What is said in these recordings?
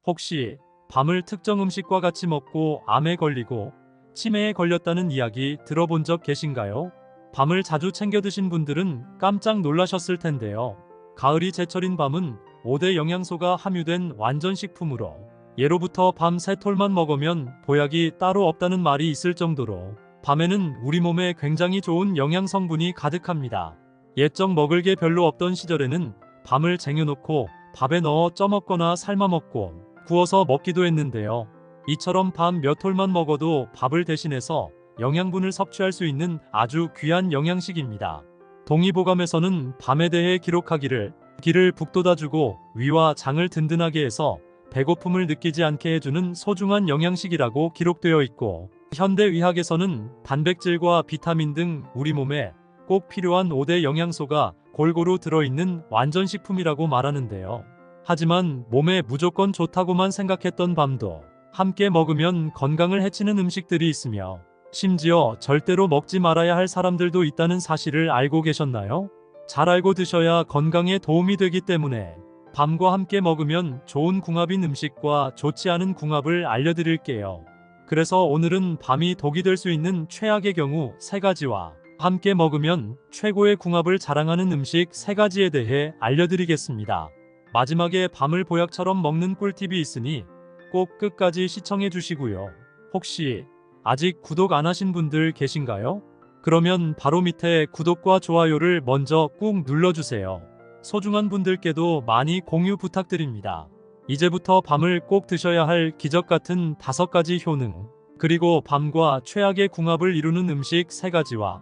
혹시 밤을 특정 음식과 같이 먹고 암에 걸리고 치매에 걸렸다는 이야기 들어본 적 계신가요? 밤을 자주 챙겨 드신 분들은 깜짝 놀라셨을 텐데요. 가을이 제철인 밤은 5대 영양소가 함유된 완전식품으로 예로부터 밤 3톨만 먹으면 보약이 따로 없다는 말이 있을 정도로 밤에는 우리 몸에 굉장히 좋은 영양 성분이 가득합니다. 옛적 먹을 게 별로 없던 시절에는 밤을 쟁여놓고 밥에 넣어 쪄먹거나 삶아먹고 구워서 먹기도 했는데요. 이처럼 밤 몇 톨만 먹어도 밥을 대신해서 영양분을 섭취할 수 있는 아주 귀한 영양식입니다. 동의보감에서는 밤에 대해 기록하기를 기를 북돋아주고 위와 장을 든든하게 해서 배고픔을 느끼지 않게 해주는 소중한 영양식이라고 기록되어 있고, 현대의학에서는 단백질과 비타민 등 우리 몸에 꼭 필요한 5대 영양소가 골고루 들어있는 완전식품이라고 말하는데요. 하지만 몸에 무조건 좋다고만 생각했던 밤도 함께 먹으면 건강을 해치는 음식들이 있으며 심지어 절대로 먹지 말아야 할 사람들도 있다는 사실을 알고 계셨나요? 잘 알고 드셔야 건강에 도움이 되기 때문에 밤과 함께 먹으면 좋은 궁합인 음식과 좋지 않은 궁합을 알려드릴게요. 그래서 오늘은 밤이 독이 될 수 있는 최악의 경우 3가지와 함께 먹으면 최고의 궁합을 자랑하는 음식 3가지에 대해 알려드리겠습니다. 마지막에 밤을 보약처럼 먹는 꿀팁이 있으니 꼭 끝까지 시청해 주시고요. 혹시 아직 구독 안 하신 분들 계신가요? 그러면 바로 밑에 구독과 좋아요를 먼저 꾹 눌러주세요. 소중한 분들께도 많이 공유 부탁드립니다. 이제부터 밤을 꼭 드셔야 할 기적 같은 5가지 효능, 그리고 밤과 최악의 궁합을 이루는 음식 3가지와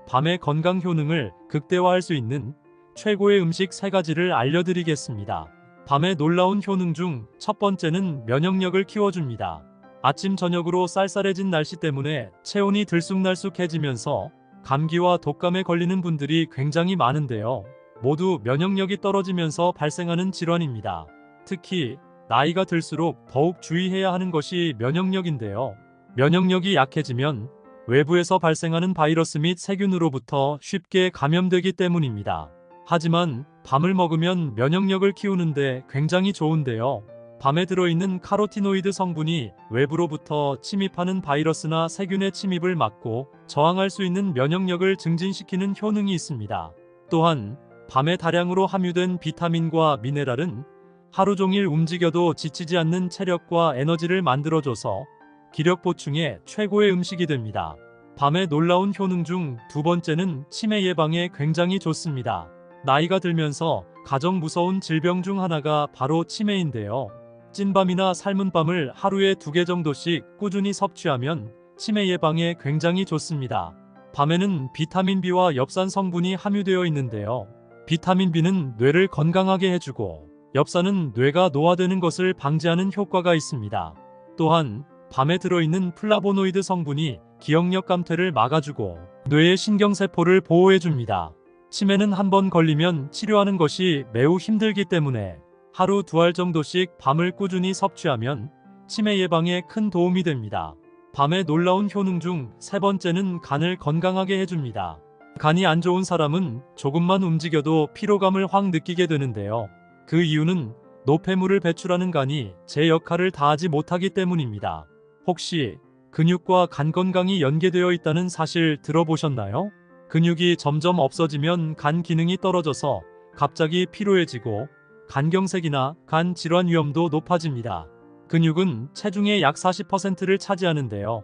밤의 건강 효능을 극대화할 수 있는 최고의 음식 3가지를 알려드리겠습니다. 밤의 놀라운 효능 중 첫 번째는 면역력을 키워줍니다. 아침 저녁으로 쌀쌀해진 날씨 때문에 체온이 들쑥날쑥해지면서 감기와 독감에 걸리는 분들이 굉장히 많은데요. 모두 면역력이 떨어지면서 발생하는 질환입니다. 특히 나이가 들수록 더욱 주의해야 하는 것이 면역력인데요. 면역력이 약해지면 외부에서 발생하는 바이러스 및 세균으로부터 쉽게 감염되기 때문입니다. 하지만 밤을 먹으면 면역력을 키우는데 굉장히 좋은데요. 밤에 들어있는 카로티노이드 성분이 외부로부터 침입하는 바이러스나 세균의 침입을 막고 저항할 수 있는 면역력을 증진시키는 효능이 있습니다. 또한 밤에 다량으로 함유된 비타민과 미네랄은 하루 종일 움직여도 지치지 않는 체력과 에너지를 만들어줘서 기력 보충에 최고의 음식이 됩니다. 밤의 놀라운 효능 중 2번째는 치매 예방에 굉장히 좋습니다. 나이가 들면서 가장 무서운 질병 중 하나가 바로 치매인데요. 찐밤이나 삶은 밤을 하루에 2개 정도씩 꾸준히 섭취하면 치매 예방에 굉장히 좋습니다. 밤에는 비타민 B와 엽산 성분이 함유되어 있는데요. 비타민 B는 뇌를 건강하게 해주고 엽산은 뇌가 노화되는 것을 방지하는 효과가 있습니다. 또한 밤에 들어있는 플라보노이드 성분이 기억력 감퇴를 막아주고 뇌의 신경세포를 보호해줍니다. 치매는 한번 걸리면 치료하는 것이 매우 힘들기 때문에 하루 2알 정도씩 밤을 꾸준히 섭취하면 치매 예방에 큰 도움이 됩니다. 밤의 놀라운 효능 중 3번째는 간을 건강하게 해줍니다. 간이 안 좋은 사람은 조금만 움직여도 피로감을 확 느끼게 되는데요. 그 이유는 노폐물을 배출하는 간이 제 역할을 다하지 못하기 때문입니다. 혹시 근육과 간 건강이 연계되어 있다는 사실 들어보셨나요? 근육이 점점 없어지면 간 기능이 떨어져서 갑자기 피로해지고 간경색이나 간 질환 위험도 높아집니다. 근육은 체중의 약 40%를 차지하는데요.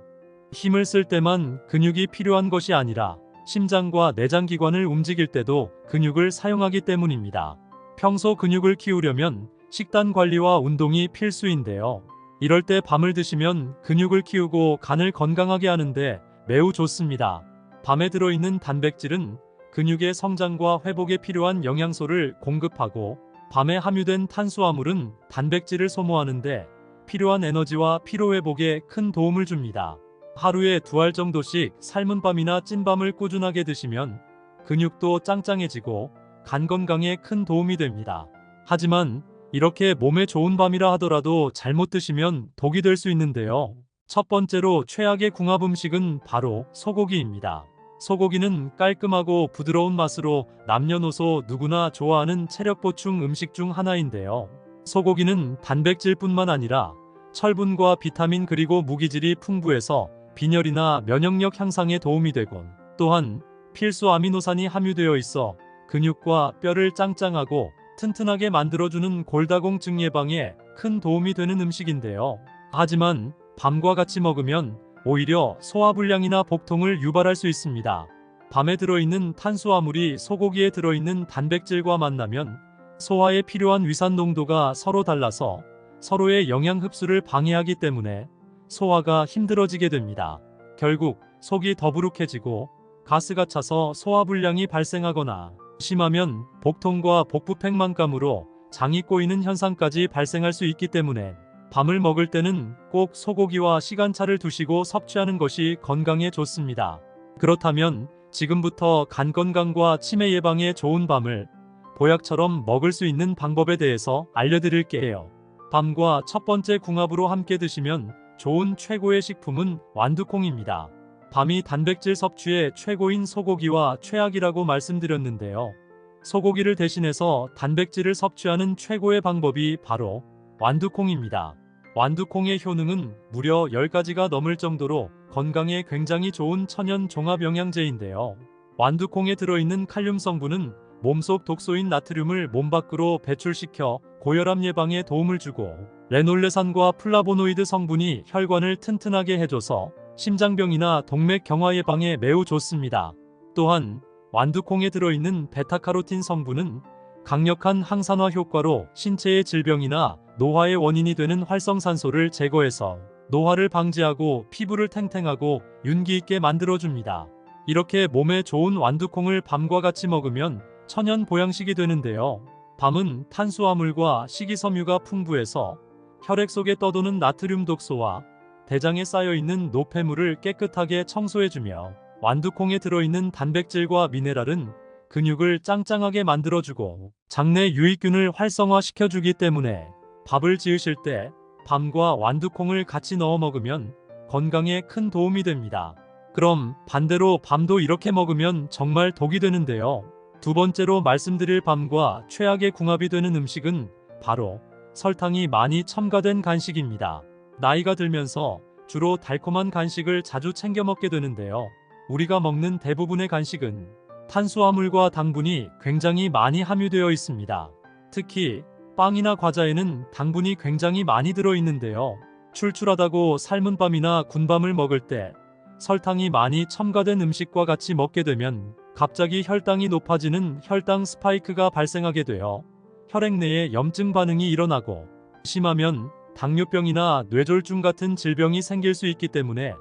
힘을 쓸 때만 근육이 필요한 것이 아니라 심장과 내장기관을 움직일 때도 근육을 사용하기 때문입니다. 평소 근육을 키우려면 식단 관리와 운동이 필수인데요. 이럴 때 밤을 드시면 근육을 키우고 간을 건강하게 하는데 매우 좋습니다. 밤에 들어있는 단백질은 근육의 성장과 회복에 필요한 영양소를 공급하고, 밤에 함유된 탄수화물은 단백질을 소모하는데 필요한 에너지와 피로회복에 큰 도움을 줍니다. 하루에 2알 정도씩 삶은 밤이나 찐밤을 꾸준하게 드시면 근육도 짱짱해지고 간 건강에 큰 도움이 됩니다. 하지만 이렇게 몸에 좋은 밤이라 하더라도 잘못 드시면 독이 될 수 있는데요. 첫 번째로 최악의 궁합 음식은 바로 소고기입니다. 소고기는 깔끔하고 부드러운 맛으로 남녀노소 누구나 좋아하는 체력 보충 음식 중 하나인데요. 소고기는 단백질뿐만 아니라 철분과 비타민 그리고 무기질이 풍부해서 빈혈이나 면역력 향상에 도움이 되곤, 또한 필수 아미노산이 함유되어 있어 근육과 뼈를 짱짱하고 튼튼하게 만들어주는 골다공증 예방에 큰 도움이 되는 음식인데요. 하지만 밤과 같이 먹으면 오히려 소화불량이나 복통을 유발할 수 있습니다. 밤에 들어있는 탄수화물이 소고기에 들어있는 단백질과 만나면 소화에 필요한 위산 농도가 서로 달라서 서로의 영양 흡수를 방해하기 때문에 소화가 힘들어지게 됩니다. 결국 속이 더부룩해지고 가스가 차서 소화불량이 발생하거나 심하면 복통과 복부팽만감으로 장이 꼬이는 현상까지 발생할 수 있기 때문에 밤을 먹을 때는 꼭 소고기와 시간차를 두시고 섭취하는 것이 건강에 좋습니다. 그렇다면 지금부터 간 건강과 치매 예방에 좋은 밤을 보약처럼 먹을 수 있는 방법에 대해서 알려드릴게요. 밤과 첫 번째 궁합으로 함께 드시면 좋은 최고의 식품은 완두콩입니다. 밤이 단백질 섭취의 최고인 소고기와 최악이라고 말씀드렸는데요. 소고기를 대신해서 단백질을 섭취하는 최고의 방법이 바로 완두콩입니다. 완두콩의 효능은 무려 10가지가 넘을 정도로 건강에 굉장히 좋은 천연 종합 영양제인데요. 완두콩에 들어있는 칼륨 성분은 몸속 독소인 나트륨을 몸 밖으로 배출시켜 고혈압 예방에 도움을 주고, 레놀레산과 플라보노이드 성분이 혈관을 튼튼하게 해줘서 심장병이나 동맥 경화 예방에 매우 좋습니다. 또한 완두콩에 들어있는 베타카로틴 성분은 강력한 항산화 효과로 신체의 질병이나 노화의 원인이 되는 활성산소를 제거해서 노화를 방지하고 피부를 탱탱하고 윤기 있게 만들어줍니다. 이렇게 몸에 좋은 완두콩을 밤과 같이 먹으면 천연 보양식이 되는데요. 밤은 탄수화물과 식이섬유가 풍부해서 혈액 속에 떠도는 나트륨 독소와 대장에 쌓여있는 노폐물을 깨끗하게 청소해주며, 완두콩에 들어있는 단백질과 미네랄은 근육을 짱짱하게 만들어주고 장내 유익균을 활성화시켜주기 때문에 밥을 지으실 때 밤과 완두콩을 같이 넣어 먹으면 건강에 큰 도움이 됩니다. 그럼 반대로 밤도 이렇게 먹으면 정말 독이 되는데요. 두 번째로 말씀드릴 밤과 최악의 궁합이 되는 음식은 바로 설탕이 많이 첨가된 간식입니다. 나이가 들면서 주로 달콤한 간식을 자주 챙겨 먹게 되는데요. 우리가 먹는 대부분의 간식은 탄수화물과 당분이 굉장히 많이 함유되어 있습니다. 특히 빵이나 과자에는 당분이 굉장히 많이 들어있는데요. 출출하다고 삶은 밤이나 군밤을 먹을 때 설탕이 많이 첨가된 음식과 같이 먹게 되면 갑자기 혈당이 높아지는 혈당 스파이크가 발생하게 되어 혈액 내에 염증 반응이 일어나고 심하면 당뇨병이나 뇌졸중 같은 질병이 생길 수 있기 때문에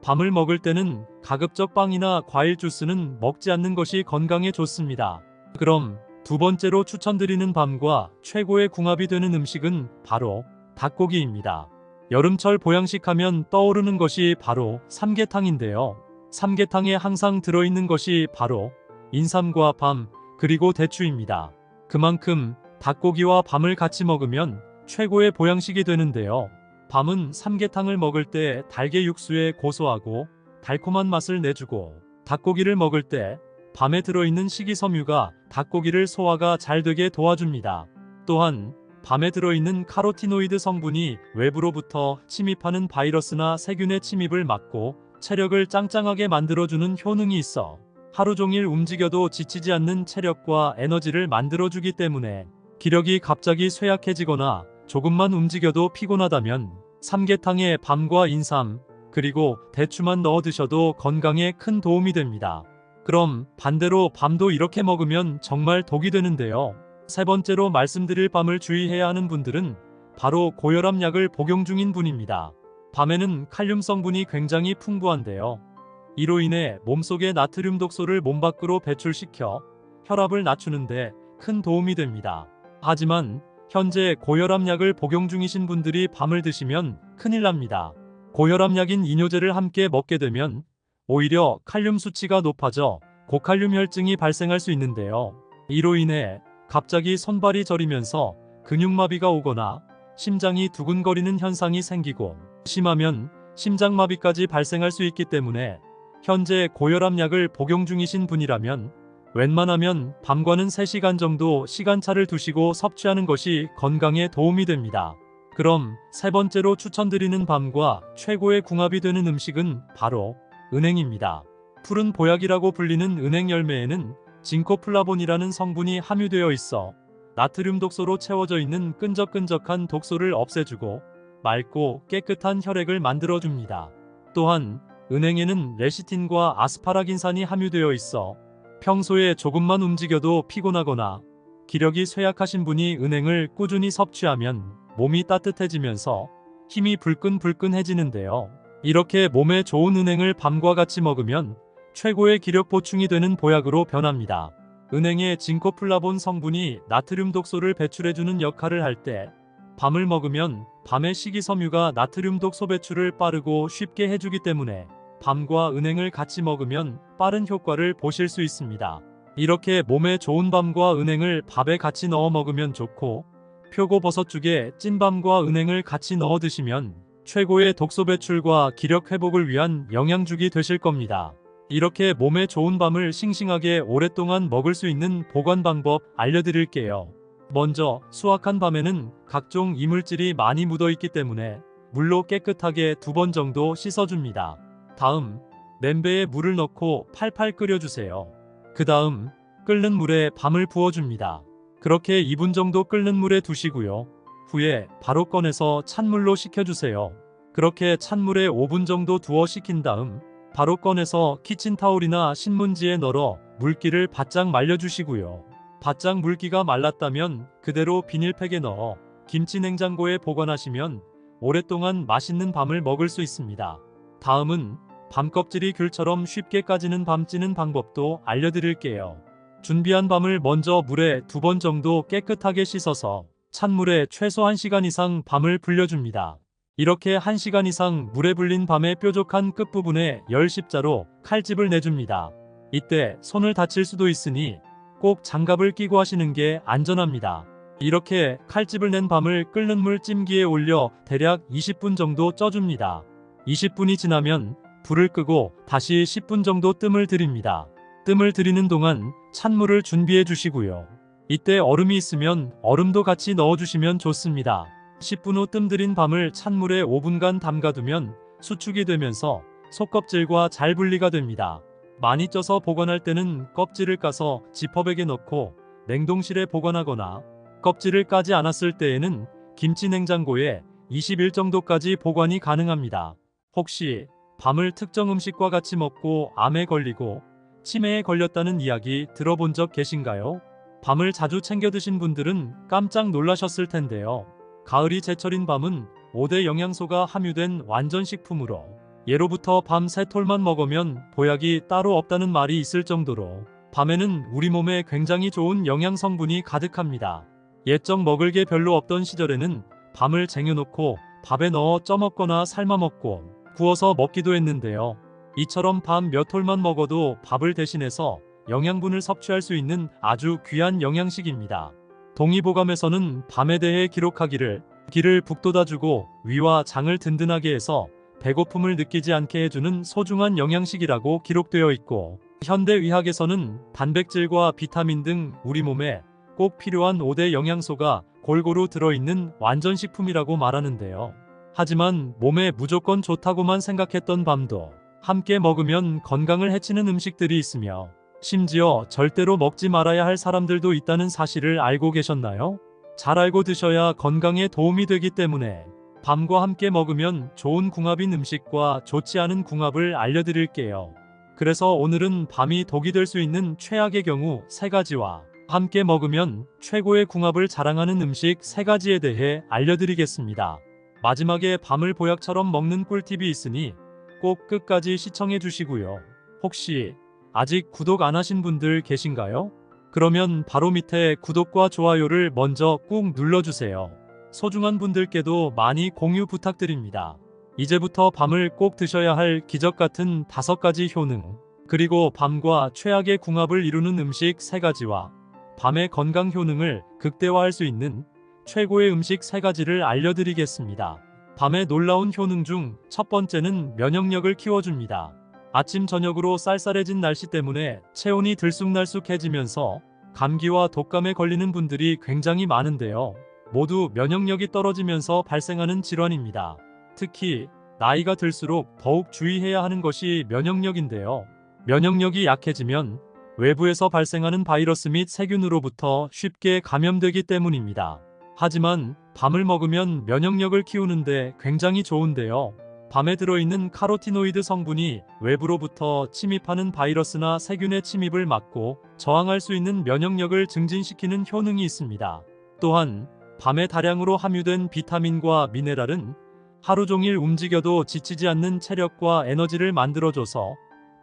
밤을 먹을 때는 가급적 빵이나 과일 주스는 먹지 않는 것이 건강에 좋습니다. 그럼 두 번째로 추천드리는 밤과 최고의 궁합이 되는 음식은 바로 닭고기입니다. 여름철 보양식 하면 떠오르는 것이 바로 삼계탕인데요. 삼계탕에 항상 들어있는 것이 바로 인삼과 밤, 그리고 대추입니다. 그만큼 닭고기와 밤을 같이 먹으면 최고의 보양식이 되는데요. 밤은 삼계탕을 먹을 때 달걀 육수에 고소하고 달콤한 맛을 내주고, 닭고기를 먹을 때 밤에 들어있는 식이섬유가 닭고기를 소화가 잘 되게 도와줍니다. 또한 밤에 들어있는 카로티노이드 성분이 외부로부터 침입하는 바이러스나 세균의 침입을 막고 체력을 짱짱하게 만들어주는 효능이 있어 하루 종일 움직여도 지치지 않는 체력과 에너지를 만들어주기 때문에 기력이 갑자기 쇠약해지거나 조금만 움직여도 피곤하다면 삼계탕에 밤과 인삼, 그리고 대추만 넣어 드셔도 건강에 큰 도움이 됩니다. 그럼 반대로 밤도 이렇게 먹으면 정말 독이 되는데요. 세 번째로 말씀드릴 밤을 주의해야 하는 분들은 바로 고혈압 약을 복용 중인 분입니다. 밤에는 칼륨 성분이 굉장히 풍부한데요. 이로 인해 몸속의 나트륨 독소를 몸 밖으로 배출시켜 혈압을 낮추는데 큰 도움이 됩니다. 하지만 현재 고혈압 약을 복용 중이신 분들이 밤을 드시면 큰일 납니다. 고혈압 약인 이뇨제를 함께 먹게 되면 오히려 칼륨 수치가 높아져 고칼륨 혈증이 발생할 수 있는데요. 이로 인해 갑자기 손발이 저리면서 근육마비가 오거나 심장이 두근거리는 현상이 생기고 심하면 심장마비까지 발생할 수 있기 때문에 현재 고혈압 약을 복용 중이신 분이라면 웬만하면 밤과는 3시간 정도 시간차를 두시고 섭취하는 것이 건강에 도움이 됩니다. 그럼 세 번째로 추천드리는 밤과 최고의 궁합이 되는 음식은 바로 은행입니다. 푸른 보약이라고 불리는 은행 열매에는 징코플라본이라는 성분이 함유되어 있어 나트륨 독소로 채워져 있는 끈적끈적한 독소를 없애주고 맑고 깨끗한 혈액을 만들어줍니다. 또한 은행에는 레시틴과 아스파라긴산이 함유되어 있어 평소에 조금만 움직여도 피곤하거나 기력이 쇠약하신 분이 은행을 꾸준히 섭취하면 몸이 따뜻해지면서 힘이 불끈불끈해지는데요. 이렇게 몸에 좋은 은행을 밤과 같이 먹으면 최고의 기력 보충이 되는 보약으로 변합니다. 은행의 징코플라본 성분이 나트륨 독소를 배출해주는 역할을 할 때 밤을 먹으면 밤의 식이섬유가 나트륨 독소 배출을 빠르고 쉽게 해주기 때문에 밤과 은행을 같이 먹으면 빠른 효과를 보실 수 있습니다. 이렇게 몸에 좋은 밤과 은행을 밥에 같이 넣어 먹으면 좋고, 표고버섯죽에 찐밤과 은행을 같이 넣어 드시면 최고의 독소 배출과 기력 회복을 위한 영양죽이 되실 겁니다. 이렇게 몸에 좋은 밤을 싱싱하게 오랫동안 먹을 수 있는 보관 방법 알려드릴게요. 먼저 수확한 밤에는 각종 이물질이 많이 묻어 있기 때문에 물로 깨끗하게 2번 정도 씻어줍니다. 다음 냄비에 물을 넣고 팔팔 끓여주세요. 그 다음 끓는 물에 밤을 부어줍니다. 그렇게 2분 정도 끓는 물에 두시고요. 후에 바로 꺼내서 찬물로 식혀주세요. 그렇게 찬물에 5분 정도 두어 식힌 다음 바로 꺼내서 키친타올이나 신문지에 널어 물기를 바짝 말려주시고요. 바짝 물기가 말랐다면 그대로 비닐팩에 넣어 김치 냉장고에 보관하시면 오랫동안 맛있는 밤을 먹을 수 있습니다. 다음은 밤 껍질이 귤처럼 쉽게 까지는 밤 찌는 방법도 알려드릴게요. 준비한 밤을 먼저 물에 2번 정도 깨끗하게 씻어서 찬물에 최소 1시간 이상 밤을 불려줍니다. 이렇게 1시간 이상 물에 불린 밤의 뾰족한 끝부분에 열 십자로 칼집을 내줍니다. 이때 손을 다칠 수도 있으니 꼭 장갑을 끼고 하시는 게 안전합니다. 이렇게 칼집을 낸 밤을 끓는 물 찜기에 올려 대략 20분 정도 쪄줍니다. 20분이 지나면 불을 끄고 다시 10분 정도 뜸을 들입니다. 뜸을 들이는 동안 찬물을 준비해 주시고요. 이때 얼음이 있으면 얼음도 같이 넣어주시면 좋습니다. 10분 후 뜸 들인 밤을 찬물에 5분간 담가두면 수축이 되면서 속껍질과 잘 분리가 됩니다. 많이 쪄서 보관할 때는 껍질을 까서 지퍼백에 넣고 냉동실에 보관하거나 껍질을 까지 않았을 때에는 김치 냉장고에 20일 정도까지 보관이 가능합니다. 혹시 밤을 특정 음식과 같이 먹고 암에 걸리고 치매에 걸렸다는 이야기 들어본 적 계신가요? 밤을 자주 챙겨 드신 분들은 깜짝 놀라셨을 텐데요. 가을이 제철인 밤은 5대 영양소가 함유된 완전 식품으로 예로부터 밤 3톨만 먹으면 보약이 따로 없다는 말이 있을 정도로 밤에는 우리 몸에 굉장히 좋은 영양 성분이 가득합니다. 옛적 먹을 게 별로 없던 시절에는 밤을 쟁여놓고 밥에 넣어 쪄먹거나 삶아먹고 구워서 먹기도 했는데요. 이처럼 밤 몇 톨만 먹어도 밥을 대신해서 영양분을 섭취할 수 있는 아주 귀한 영양식입니다. 동의보감에서는 밤에 대해 기록하기를 기를 북돋아주고 위와 장을 든든하게 해서 배고픔을 느끼지 않게 해주는 소중한 영양식이라고 기록되어 있고, 현대의학에서는 단백질과 비타민 등 우리 몸에 꼭 필요한 5대 영양소가 골고루 들어있는 완전식품이라고 말하는데요. 하지만 몸에 무조건 좋다고만 생각했던 밤도 함께 먹으면 건강을 해치는 음식들이 있으며 심지어 절대로 먹지 말아야 할 사람들도 있다는 사실을 알고 계셨나요? 잘 알고 드셔야 건강에 도움이 되기 때문에 밤과 함께 먹으면 좋은 궁합인 음식과 좋지 않은 궁합을 알려드릴게요. 그래서 오늘은 밤이 독이 될 수 있는 최악의 경우 3가지와 함께 먹으면 최고의 궁합을 자랑하는 음식 3가지에 대해 알려드리겠습니다. 마지막에 밤을 보약처럼 먹는 꿀팁이 있으니 꼭 끝까지 시청해 주시고요. 혹시 아직 구독 안 하신 분들 계신가요? 그러면 바로 밑에 구독과 좋아요를 먼저 꾹 눌러주세요. 소중한 분들께도 많이 공유 부탁드립니다. 이제부터 밤을 꼭 드셔야 할 기적 같은 5가지 효능, 그리고 밤과 최악의 궁합을 이루는 음식 3가지와 밤의 건강 효능을 극대화할 수 있는 최고의 음식 3가지를 알려드리겠습니다. 밤의 놀라운 효능 중 첫 번째는 면역력을 키워줍니다. 아침 저녁으로 쌀쌀해진 날씨 때문에 체온이 들쑥날쑥해지면서 감기와 독감에 걸리는 분들이 굉장히 많은데요. 모두 면역력이 떨어지면서 발생하는 질환입니다. 특히 나이가 들수록 더욱 주의해야 하는 것이 면역력인데요. 면역력이 약해지면 외부에서 발생하는 바이러스 및 세균으로부터 쉽게 감염되기 때문입니다. 하지만 밤을 먹으면 면역력을 키우는데 굉장히 좋은데요. 밤에 들어있는 카로티노이드 성분이 외부로부터 침입하는 바이러스나 세균의 침입을 막고 저항할 수 있는 면역력을 증진시키는 효능이 있습니다. 또한 밤에 다량으로 함유된 비타민과 미네랄은 하루 종일 움직여도 지치지 않는 체력과 에너지를 만들어줘서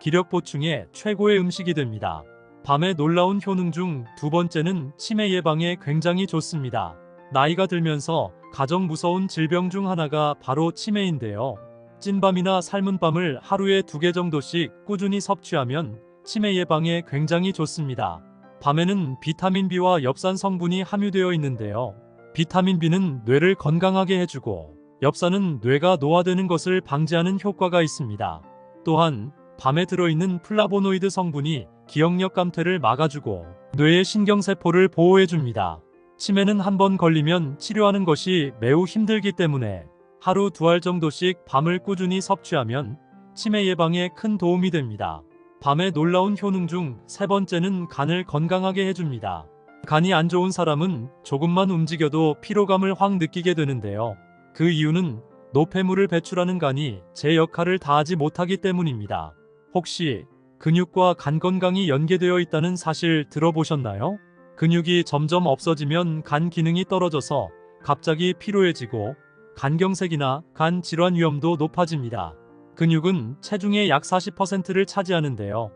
기력 보충에 최고의 음식이 됩니다. 밤에 놀라운 효능 중 두 번째는 치매 예방에 굉장히 좋습니다. 나이가 들면서 가장 무서운 질병 중 하나가 바로 치매인데요. 찐밤이나 삶은 밤을 하루에 2개 정도씩 꾸준히 섭취하면 치매 예방에 굉장히 좋습니다. 밤에는 비타민 B와 엽산 성분이 함유되어 있는데요. 비타민 B는 뇌를 건강하게 해주고 엽산은 뇌가 노화되는 것을 방지하는 효과가 있습니다. 또한 밤에 들어있는 플라보노이드 성분이 기억력 감퇴를 막아주고 뇌의 신경세포를 보호해줍니다. 치매는 한 번 걸리면 치료하는 것이 매우 힘들기 때문에 하루 2알 정도씩 밤을 꾸준히 섭취하면 치매 예방에 큰 도움이 됩니다. 밤에 놀라운 효능 중 세 번째는 간을 건강하게 해줍니다. 간이 안 좋은 사람은 조금만 움직여도 피로감을 확 느끼게 되는데요. 그 이유는 노폐물을 배출하는 간이 제 역할을 다하지 못하기 때문입니다. 혹시 근육과 간 건강이 연계되어 있다는 사실 들어보셨나요? 근육이 점점 없어지면 간 기능이 떨어져서 갑자기 피로해지고 간경색이나 간 질환 위험도 높아집니다. 근육은 체중의 약 40%를 차지하는데요.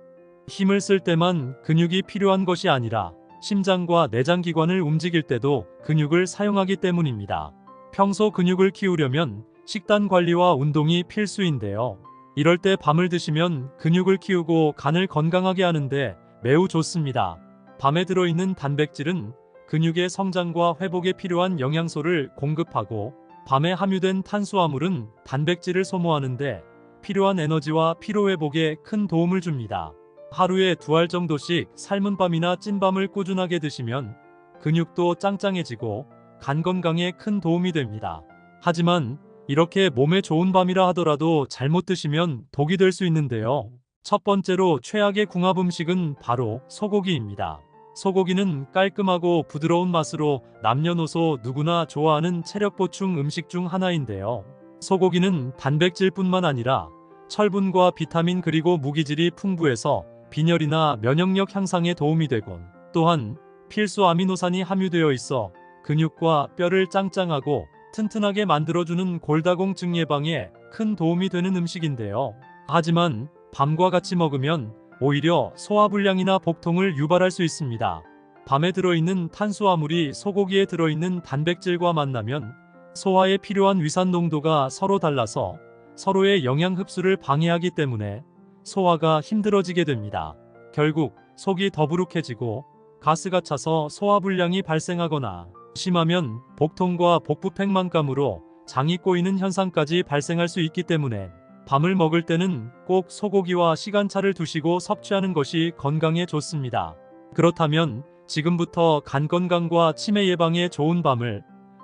힘을 쓸 때만 근육이 필요한 것이 아니라 심장과 내장기관을 움직일 때도 근육을 사용하기 때문입니다. 평소 근육을 키우려면 식단 관리와 운동이 필수인데요. 이럴 때 밤을 드시면 근육을 키우고 간을 건강하게 하는데 매우 좋습니다. 밤에 들어있는 단백질은 근육의 성장과 회복에 필요한 영양소를 공급하고 밤에 함유된 탄수화물은 단백질을 소모하는데 필요한 에너지와 피로회복에 큰 도움을 줍니다. 하루에 2알 정도씩 삶은 밤이나 찐밤을 꾸준하게 드시면 근육도 짱짱해지고 간 건강에 큰 도움이 됩니다. 하지만 이렇게 몸에 좋은 밤이라 하더라도 잘못 드시면 독이 될 수 있는데요. 첫 번째로 최악의 궁합 음식은 바로 소고기입니다. 소고기는 깔끔하고 부드러운 맛으로 남녀노소 누구나 좋아하는 체력 보충 음식 중 하나인데요. 소고기는 단백질뿐만 아니라 철분과 비타민 그리고 무기질이 풍부해서 빈혈이나 면역력 향상에 도움이 되곤 또한 필수 아미노산이 함유되어 있어 근육과 뼈를 짱짱하고 튼튼하게 만들어주는 골다공증 예방에 큰 도움이 되는 음식인데요. 하지만 밤과 같이 먹으면 오히려 소화불량이나 복통을 유발할 수 있습니다. 밤에 들어있는 탄수화물이 소고기에 들어있는 단백질과 만나면 소화에 필요한 위산 농도가 서로 달라서 서로의 영양 흡수를 방해하기 때문에 소화가 힘들어지게 됩니다. 결국 속이 더부룩해지고 가스가 차서 소화불량이 발생하거나 심하면 복통과 복부 팽만감으로 장이 꼬이는 현상까지 발생할 수 있기 때문에 밤을 먹을 때는 꼭 소고기와 시간차를 두시고 섭취하는 것이 건강에 좋습니다. 그렇다면 지금부터 간 건강과 치매 예방에 좋은 밤을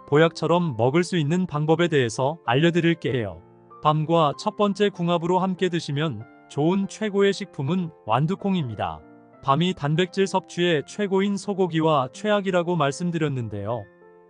보약처럼 먹을 수 있는 방법에 대해서 알려드릴게요. 밤과 첫 번째 궁합으로 함께 드시면 좋은 최고의 식품은 완두콩입니다. 밤이 단백질 섭취의 최고인 소고기와 최악이라고 말씀드렸는데요.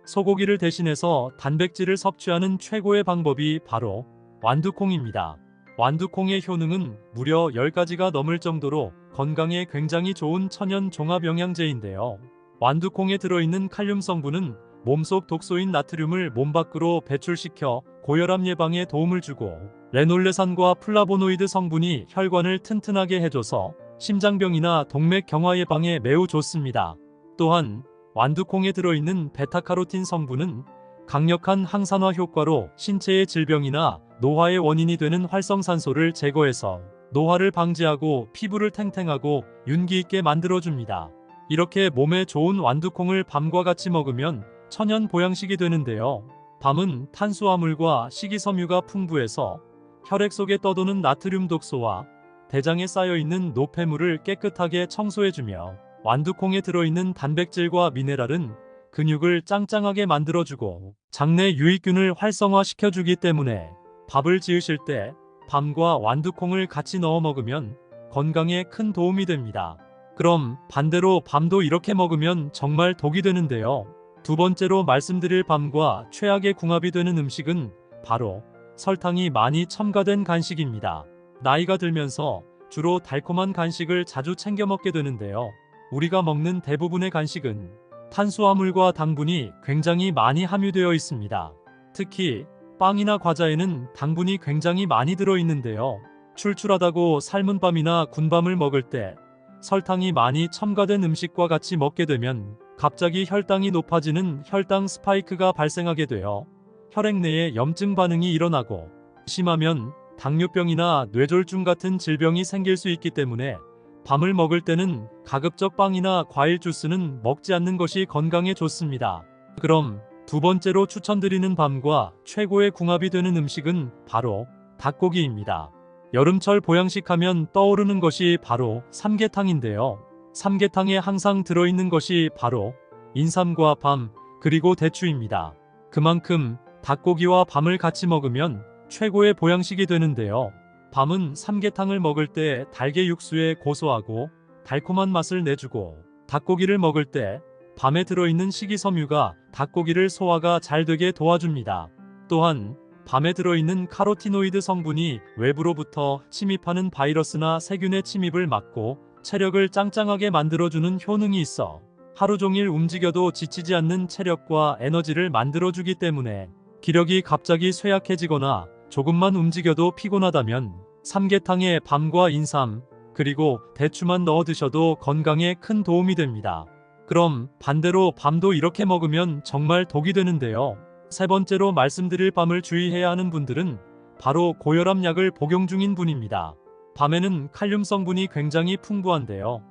소고기를 대신해서 단백질을 섭취하는 최고의 방법이 바로 완두콩입니다. 완두콩의 효능은 무려 10가지가 넘을 정도로 건강에 굉장히 좋은 천연 종합 영양제인데요. 완두콩에 들어있는 칼륨 성분은 몸속 독소인 나트륨을 몸 밖으로 배출시켜 고혈압 예방에 도움을 주고 레놀레산과 플라보노이드 성분이 혈관을 튼튼하게 해줘서 심장병이나 동맥 경화 예방에 매우 좋습니다. 또한 완두콩에 들어있는 베타카로틴 성분은 강력한 항산화 효과로 신체의 질병이나 노화의 원인이 되는 활성산소를 제거해서 노화를 방지하고 피부를 탱탱하고 윤기 있게 만들어줍니다. 이렇게 몸에 좋은 완두콩을 밤과 같이 먹으면 천연 보양식이 되는데요. 밤은 탄수화물과 식이섬유가 풍부해서 혈액 속에 떠도는 나트륨 독소와 대장에 쌓여있는 노폐물을 깨끗하게 청소해주며 완두콩에 들어있는 단백질과 미네랄은 근육을 짱짱하게 만들어주고 장내 유익균을 활성화시켜주기 때문에 밥을 지으실 때 밤과 완두콩을 같이 넣어 먹으면 건강에 큰 도움이 됩니다. 그럼 반대로 밤도 이렇게 먹으면 정말 독이 되는데요. 두 번째로 말씀드릴 밤과 최악의 궁합이 되는 음식은 바로 설탕이 많이 첨가된 간식입니다. 나이가 들면서 주로 달콤한 간식을 자주 챙겨 먹게 되는데요. 우리가 먹는 대부분의 간식은 탄수화물과 당분이 굉장히 많이 함유되어 있습니다. 특히 빵이나 과자에는 당분이 굉장히 많이 들어있는데요. 출출하다고 삶은 밤이나 군밤을 먹을 때 설탕이 많이 첨가된 음식과 같이 먹게 되면 갑자기 혈당이 높아지는 혈당 스파이크가 발생하게 되어 혈액 내에 염증 반응이 일어나고 심하면 당뇨병이나 뇌졸중 같은 질병이 생길 수 있기 때문에 밤을 먹을 때는 가급적 빵이나 과일 주스는 먹지 않는 것이 건강에 좋습니다. 그럼 두 번째로 추천드리는 밤과 최고의 궁합이 되는 음식은 바로 닭고기입니다. 여름철 보양식 하면 떠오르는 것이 바로 삼계탕인데요. 삼계탕에 항상 들어있는 것이 바로 인삼과 밤, 그리고 대추입니다. 그만큼 닭고기와 밤을 같이 먹으면 최고의 보양식이 되는데요. 밤은 삼계탕을 먹을 때 달걀 육수에 고소하고 달콤한 맛을 내주고 닭고기를 먹을 때 밤에 들어있는 식이섬유가 닭고기를 소화가 잘 되게 도와줍니다. 또한 밤에 들어있는 카로티노이드 성분이 외부로부터 침입하는 바이러스나 세균의 침입을 막고 체력을 짱짱하게 만들어주는 효능이 있어 하루 종일 움직여도 지치지 않는 체력과 에너지를 만들어주기 때문에 기력이 갑자기 쇠약해지거나 조금만 움직여도 피곤하다면 삼계탕에 밤과 인삼, 그리고 대추만 넣어 드셔도 건강에 큰 도움이 됩니다. 그럼 반대로 밤도 이렇게 먹으면 정말 독이 되는데요. 세 번째로 말씀드릴 밤을 주의해야 하는 분들은 바로 고혈압 약을 복용 중인 분입니다. 밤에는 칼륨 성분이 굉장히 풍부한데요.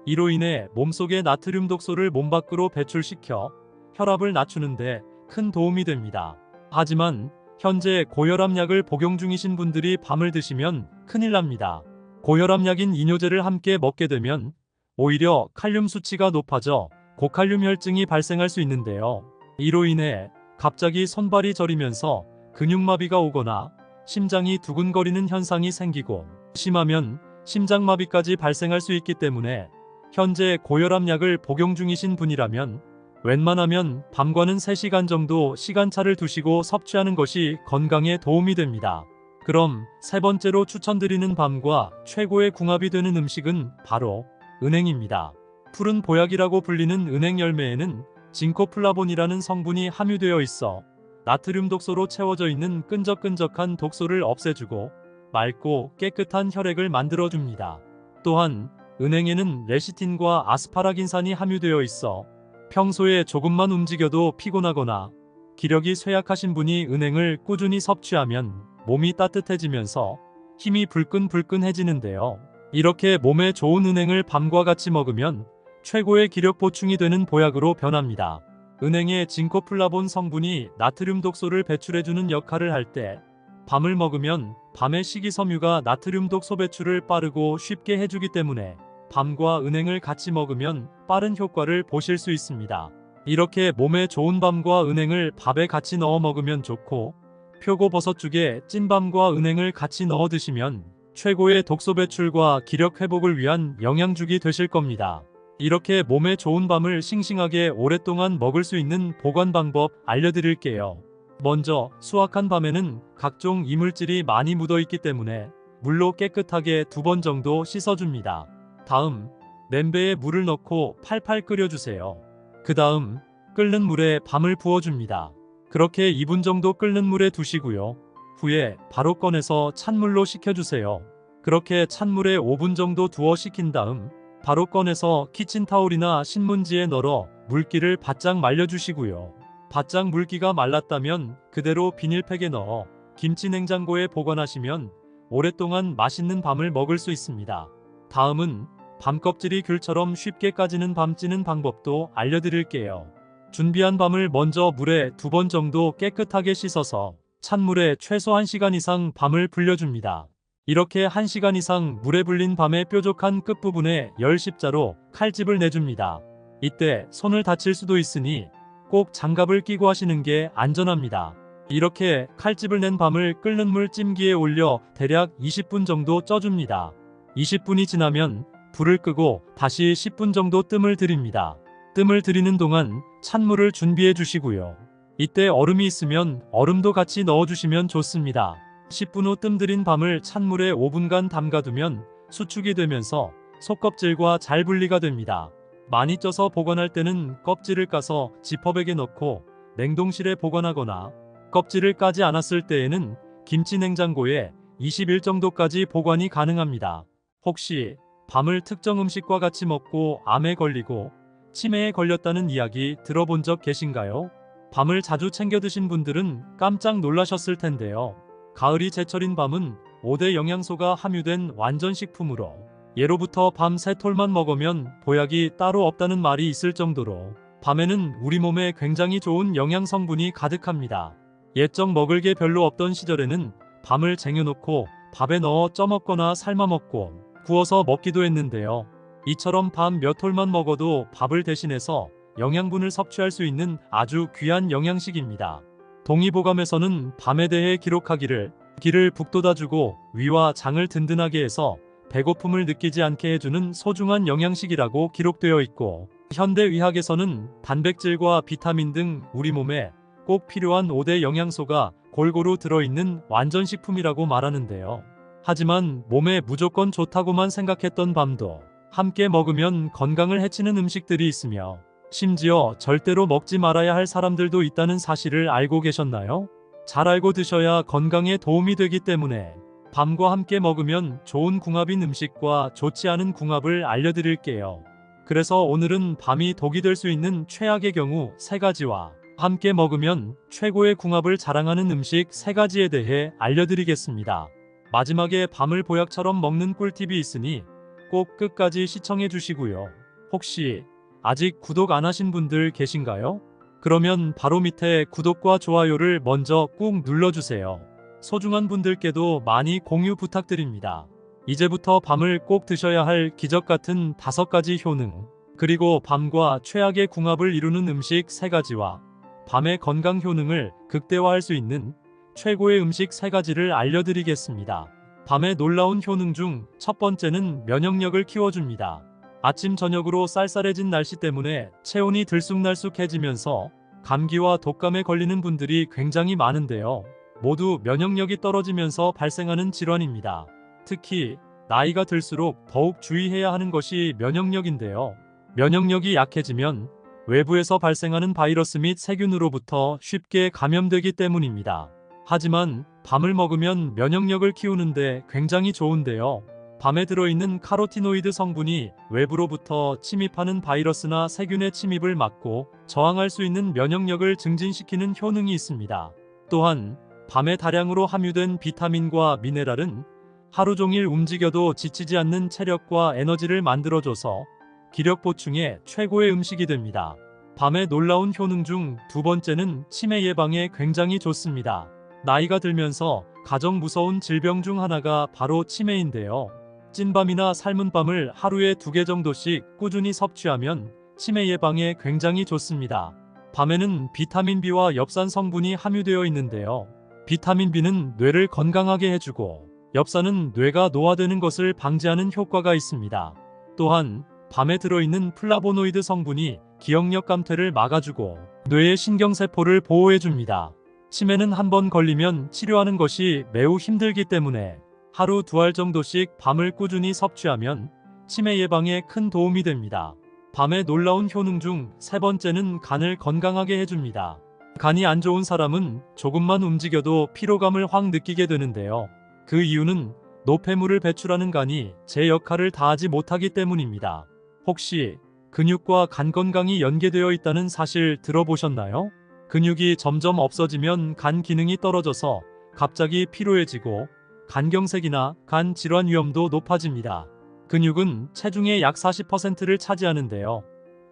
이로 인해 몸속의 나트륨 독소를 몸 밖으로 배출시켜 혈압을 낮추는데 큰 도움이 됩니다. 하지만 현재 고혈압 약을 복용 중이신 분들이 밤을 드시면 큰일 납니다. 고혈압 약인 이뇨제를 함께 먹게 되면 오히려 칼륨 수치가 높아져 고칼륨 혈증이 발생할 수 있는데요. 이로 인해 갑자기 손발이 저리면서 근육마비가 오거나 심장이 두근거리는 현상이 생기고 심하면 심장마비까지 발생할 수 있기 때문에 현재 고혈압 약을 복용 중이신 분이라면 웬만하면 밤과는 3시간 정도 시간차를 두시고 섭취하는 것이 건강에 도움이 됩니다. 그럼 세 번째로 추천드리는 밤과 최고의 궁합이 되는 음식은 바로 은행입니다. 푸른 보약이라고 불리는 은행 열매에는 징코플라본이라는 성분이 함유되어 있어 나트륨 독소로 채워져 있는 끈적끈적한 독소를 없애주고 맑고 깨끗한 혈액을 만들어줍니다. 또한 은행에는 레시틴과 아스파라긴산이 함유되어 있어 평소에 조금만 움직여도 피곤하거나 기력이 쇠약하신 분이 은행을 꾸준히 섭취하면 몸이 따뜻해지면서 힘이 불끈불끈해지는데요. 이렇게 몸에 좋은 은행을 밤과 같이 먹으면 최고의 기력 보충이 되는 보약으로 변합니다. 은행의 징코플라본 성분이 나트륨 독소를 배출해주는 역할을 할 때 밤을 먹으면 밤의 식이섬유가 나트륨 독소 배출을 빠르고 쉽게 해주기 때문에 밤과 은행을 같이 먹으면 빠른 효과를 보실 수 있습니다. 이렇게 몸에 좋은 밤과 은행을 밥에 같이 넣어 먹으면 좋고 표고버섯죽에 찐밤과 은행을 같이 넣어 드시면 최고의 독소 배출과 기력 회복을 위한 영양죽이 되실 겁니다. 이렇게 몸에 좋은 밤을 싱싱하게 오랫동안 먹을 수 있는 보관 방법 알려드릴게요. 먼저 수확한 밤에는 각종 이물질이 많이 묻어있기 때문에 물로 깨끗하게 2번 정도 씻어줍니다. 다음 냄비에 물을 넣고 팔팔 끓여주세요. 그 다음 끓는 물에 밤을 부어줍니다. 그렇게 2분 정도 끓는 물에 두시고요. 후에 바로 꺼내서 찬물로 식혀주세요. 그렇게 찬물에 5분 정도 두어 식힌 다음 바로 꺼내서 키친타올이나 신문지에 널어 물기를 바짝 말려주시고요. 바짝 물기가 말랐다면 그대로 비닐팩에 넣어 김치 냉장고에 보관하시면 오랫동안 맛있는 밤을 먹을 수 있습니다. 다음은 밤 껍질이 귤처럼 쉽게 까지는 밤 찌는 방법도 알려드릴게요. 준비한 밤을 먼저 물에 2번 정도 깨끗하게 씻어서 찬물에 최소 1시간 이상 밤을 불려줍니다. 이렇게 1시간 이상 물에 불린 밤의 뾰족한 끝부분에 열 십자로 칼집을 내줍니다. 이때 손을 다칠 수도 있으니 꼭 장갑을 끼고 하시는 게 안전합니다. 이렇게 칼집을 낸 밤을 끓는 물 찜기에 올려 대략 20분 정도 쪄줍니다. 20분이 지나면 불을 끄고 다시 10분 정도 뜸을 들입니다. 뜸을 들이는 동안 찬물을 준비해 주시고요. 이때 얼음이 있으면 얼음도 같이 넣어주시면 좋습니다. 10분 후 뜸 들인 밤을 찬물에 5분간 담가두면 수축이 되면서 속껍질과 잘 분리가 됩니다. 많이 쪄서 보관할 때는 껍질을 까서 지퍼백에 넣고 냉동실에 보관하거나 껍질을 까지 않았을 때에는 김치 냉장고에 20일 정도까지 보관이 가능합니다. 혹시 밤을 특정 음식과 같이 먹고 암에 걸리고 치매에 걸렸다는 이야기 들어본 적 계신가요? 밤을 자주 챙겨 드신 분들은 깜짝 놀라셨을 텐데요. 가을이 제철인 밤은 5대 영양소가 함유된 완전 식품으로 예로부터 밤 3톨만 먹으면 보약이 따로 없다는 말이 있을 정도로 밤에는 우리 몸에 굉장히 좋은 영양 성분이 가득합니다. 옛적 먹을 게 별로 없던 시절에는 밤을 쟁여놓고 밥에 넣어 쪄먹거나 삶아먹고 구워서 먹기도 했는데요. 이처럼 밤 몇 톨만 먹어도 밥을 대신해서 영양분을 섭취할 수 있는 아주 귀한 영양식입니다. 동의보감에서는 밤에 대해 기록하기를 기를 북돋아주고 위와 장을 든든하게 해서 배고픔을 느끼지 않게 해주는 소중한 영양식이라고 기록되어 있고, 현대의학에서는 단백질과 비타민 등 우리 몸에 꼭 필요한 5대 영양소가 골고루 들어있는 완전식품이라고 말하는데요. 하지만 몸에 무조건 좋다고만 생각했던 밤도 함께 먹으면 건강을 해치는 음식들이 있으며 심지어 절대로 먹지 말아야 할 사람들도 있다는 사실을 알고 계셨나요? 잘 알고 드셔야 건강에 도움이 되기 때문에 밤과 함께 먹으면 좋은 궁합인 음식과 좋지 않은 궁합을 알려드릴게요. 그래서 오늘은 밤이 독이 될 수 있는 최악의 경우 3가지와 함께 먹으면 최고의 궁합을 자랑하는 음식 3가지에 대해 알려드리겠습니다. 마지막에 밤을 보약처럼 먹는 꿀팁이 있으니 꼭 끝까지 시청해 주시고요. 혹시 아직 구독 안 하신 분들 계신가요? 그러면 바로 밑에 구독과 좋아요를 먼저 꾹 눌러주세요. 소중한 분들께도 많이 공유 부탁드립니다. 이제부터 밤을 꼭 드셔야 할 기적 같은 5가지 효능, 그리고 밤과 최악의 궁합을 이루는 음식 3가지와 밤의 건강 효능을 극대화할 수 있는 최고의 음식 3가지를 알려드리겠습니다. 밤의 놀라운 효능 중 첫 번째는 면역력을 키워줍니다. 아침 저녁으로 쌀쌀해진 날씨 때문에 체온이 들쑥날쑥해지면서 감기와 독감에 걸리는 분들이 굉장히 많은데요. 모두 면역력이 떨어지면서 발생하는 질환입니다. 특히 나이가 들수록 더욱 주의해야 하는 것이 면역력인데요. 면역력이 약해지면 외부에서 발생하는 바이러스 및 세균으로부터 쉽게 감염되기 때문입니다. 하지만 밤을 먹으면 면역력을 키우는데 굉장히 좋은데요. 밤에 들어있는 카로티노이드 성분이 외부로부터 침입하는 바이러스나 세균의 침입을 막고 저항할 수 있는 면역력을 증진시키는 효능이 있습니다. 또한 밤에 다량으로 함유된 비타민과 미네랄은 하루 종일 움직여도 지치지 않는 체력과 에너지를 만들어줘서 기력 보충에 최고의 음식이 됩니다. 밤의 놀라운 효능 중 2번째는 치매 예방에 굉장히 좋습니다. 나이가 들면서 가장 무서운 질병 중 하나가 바로 치매인데요. 찐밤이나 삶은 밤을 하루에 2개 정도씩 꾸준히 섭취하면 치매 예방에 굉장히 좋습니다. 밤에는 비타민 B와 엽산 성분이 함유되어 있는데요. 비타민 B는 뇌를 건강하게 해주고 엽산은 뇌가 노화되는 것을 방지하는 효과가 있습니다. 또한 밤에 들어있는 플라보노이드 성분이 기억력 감퇴를 막아주고 뇌의 신경세포를 보호해줍니다. 치매는 한번 걸리면 치료하는 것이 매우 힘들기 때문에 하루 2알 정도씩 밤을 꾸준히 섭취하면 치매 예방에 큰 도움이 됩니다. 밤의 놀라운 효능 중 3번째는 간을 건강하게 해줍니다. 간이 안 좋은 사람은 조금만 움직여도 피로감을 확 느끼게 되는데요. 그 이유는 노폐물을 배출하는 간이 제 역할을 다하지 못하기 때문입니다. 혹시 근육과 간 건강이 연계되어 있다는 사실 들어보셨나요? 근육이 점점 없어지면 간 기능이 떨어져서 갑자기 피로해지고 간경색이나 간 질환 위험도 높아집니다. 근육은 체중의 약 40%를 차지하는데요.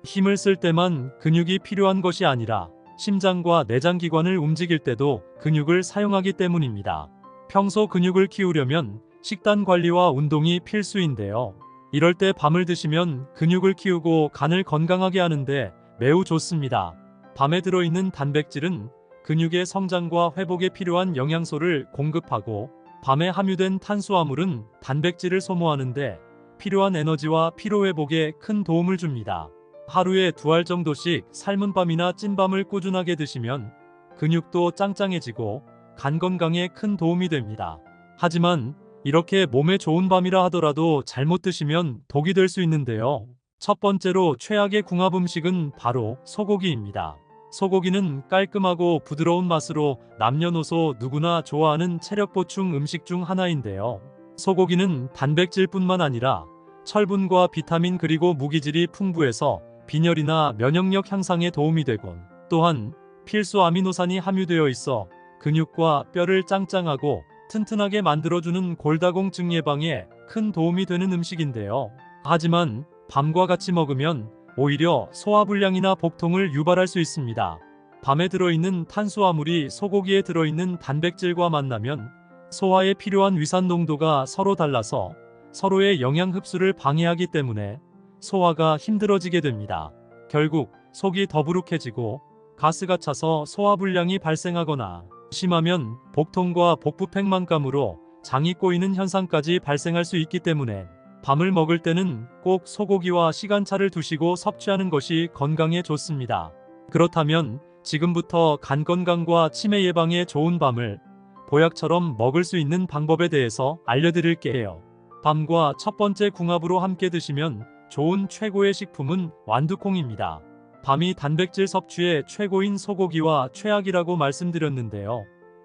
힘을 쓸 때만 근육이 필요한 것이 아니라 심장과 내장기관을 움직일 때도 근육을 사용하기 때문입니다. 평소 근육을 키우려면 식단 관리와 운동이 필수인데요. 이럴 때 밤을 드시면 근육을 키우고 간을 건강하게 하는데 매우 좋습니다. 밤에 들어있는 단백질은 근육의 성장과 회복에 필요한 영양소를 공급하고, 밤에 함유된 탄수화물은 단백질을 소모하는데 필요한 에너지와 피로회복에 큰 도움을 줍니다. 하루에 2알 정도씩 삶은 밤이나 찐밤을 꾸준하게 드시면 근육도 짱짱해지고 간 건강에 큰 도움이 됩니다. 하지만 이렇게 몸에 좋은 밤이라 하더라도 잘못 드시면 독이 될 수 있는데요. 첫 번째로 최악의 궁합 음식은 바로 소고기입니다. 소고기는 깔끔하고 부드러운 맛으로 남녀노소 누구나 좋아하는 체력 보충 음식 중 하나인데요. 소고기는 단백질뿐만 아니라 철분과 비타민 그리고 무기질이 풍부해서 빈혈이나 면역력 향상에 도움이 되곤, 또한 필수 아미노산이 함유되어 있어 근육과 뼈를 짱짱하고 튼튼하게 만들어주는 골다공증 예방에 큰 도움이 되는 음식인데요. 하지만 밤과 같이 먹으면 오히려 소화불량이나 복통을 유발할 수 있습니다. 밤에 들어있는 탄수화물이 소고기에 들어있는 단백질과 만나면 소화에 필요한 위산 농도가 서로 달라서 서로의 영양 흡수를 방해하기 때문에 소화가 힘들어지게 됩니다. 결국 속이 더부룩해지고 가스가 차서 소화불량이 발생하거나 심하면 복통과 복부팽만감으로 장이 꼬이는 현상까지 발생할 수 있기 때문에 밤을 먹을 때는 꼭 소고기와 시간차를 두시고 섭취하는 것이 건강에 좋습니다. 그렇다면 지금부터 간 건강과 치매 예방에 좋은 밤을 보약처럼 먹을 수 있는 방법에 대해서 알려드릴게요. 밤과 첫 번째 궁합으로 함께 드시면 좋은 최고의 식품은 완두콩입니다. 밤이 단백질 섭취의 최고인 소고기와 최악이라고 말씀드렸는데요.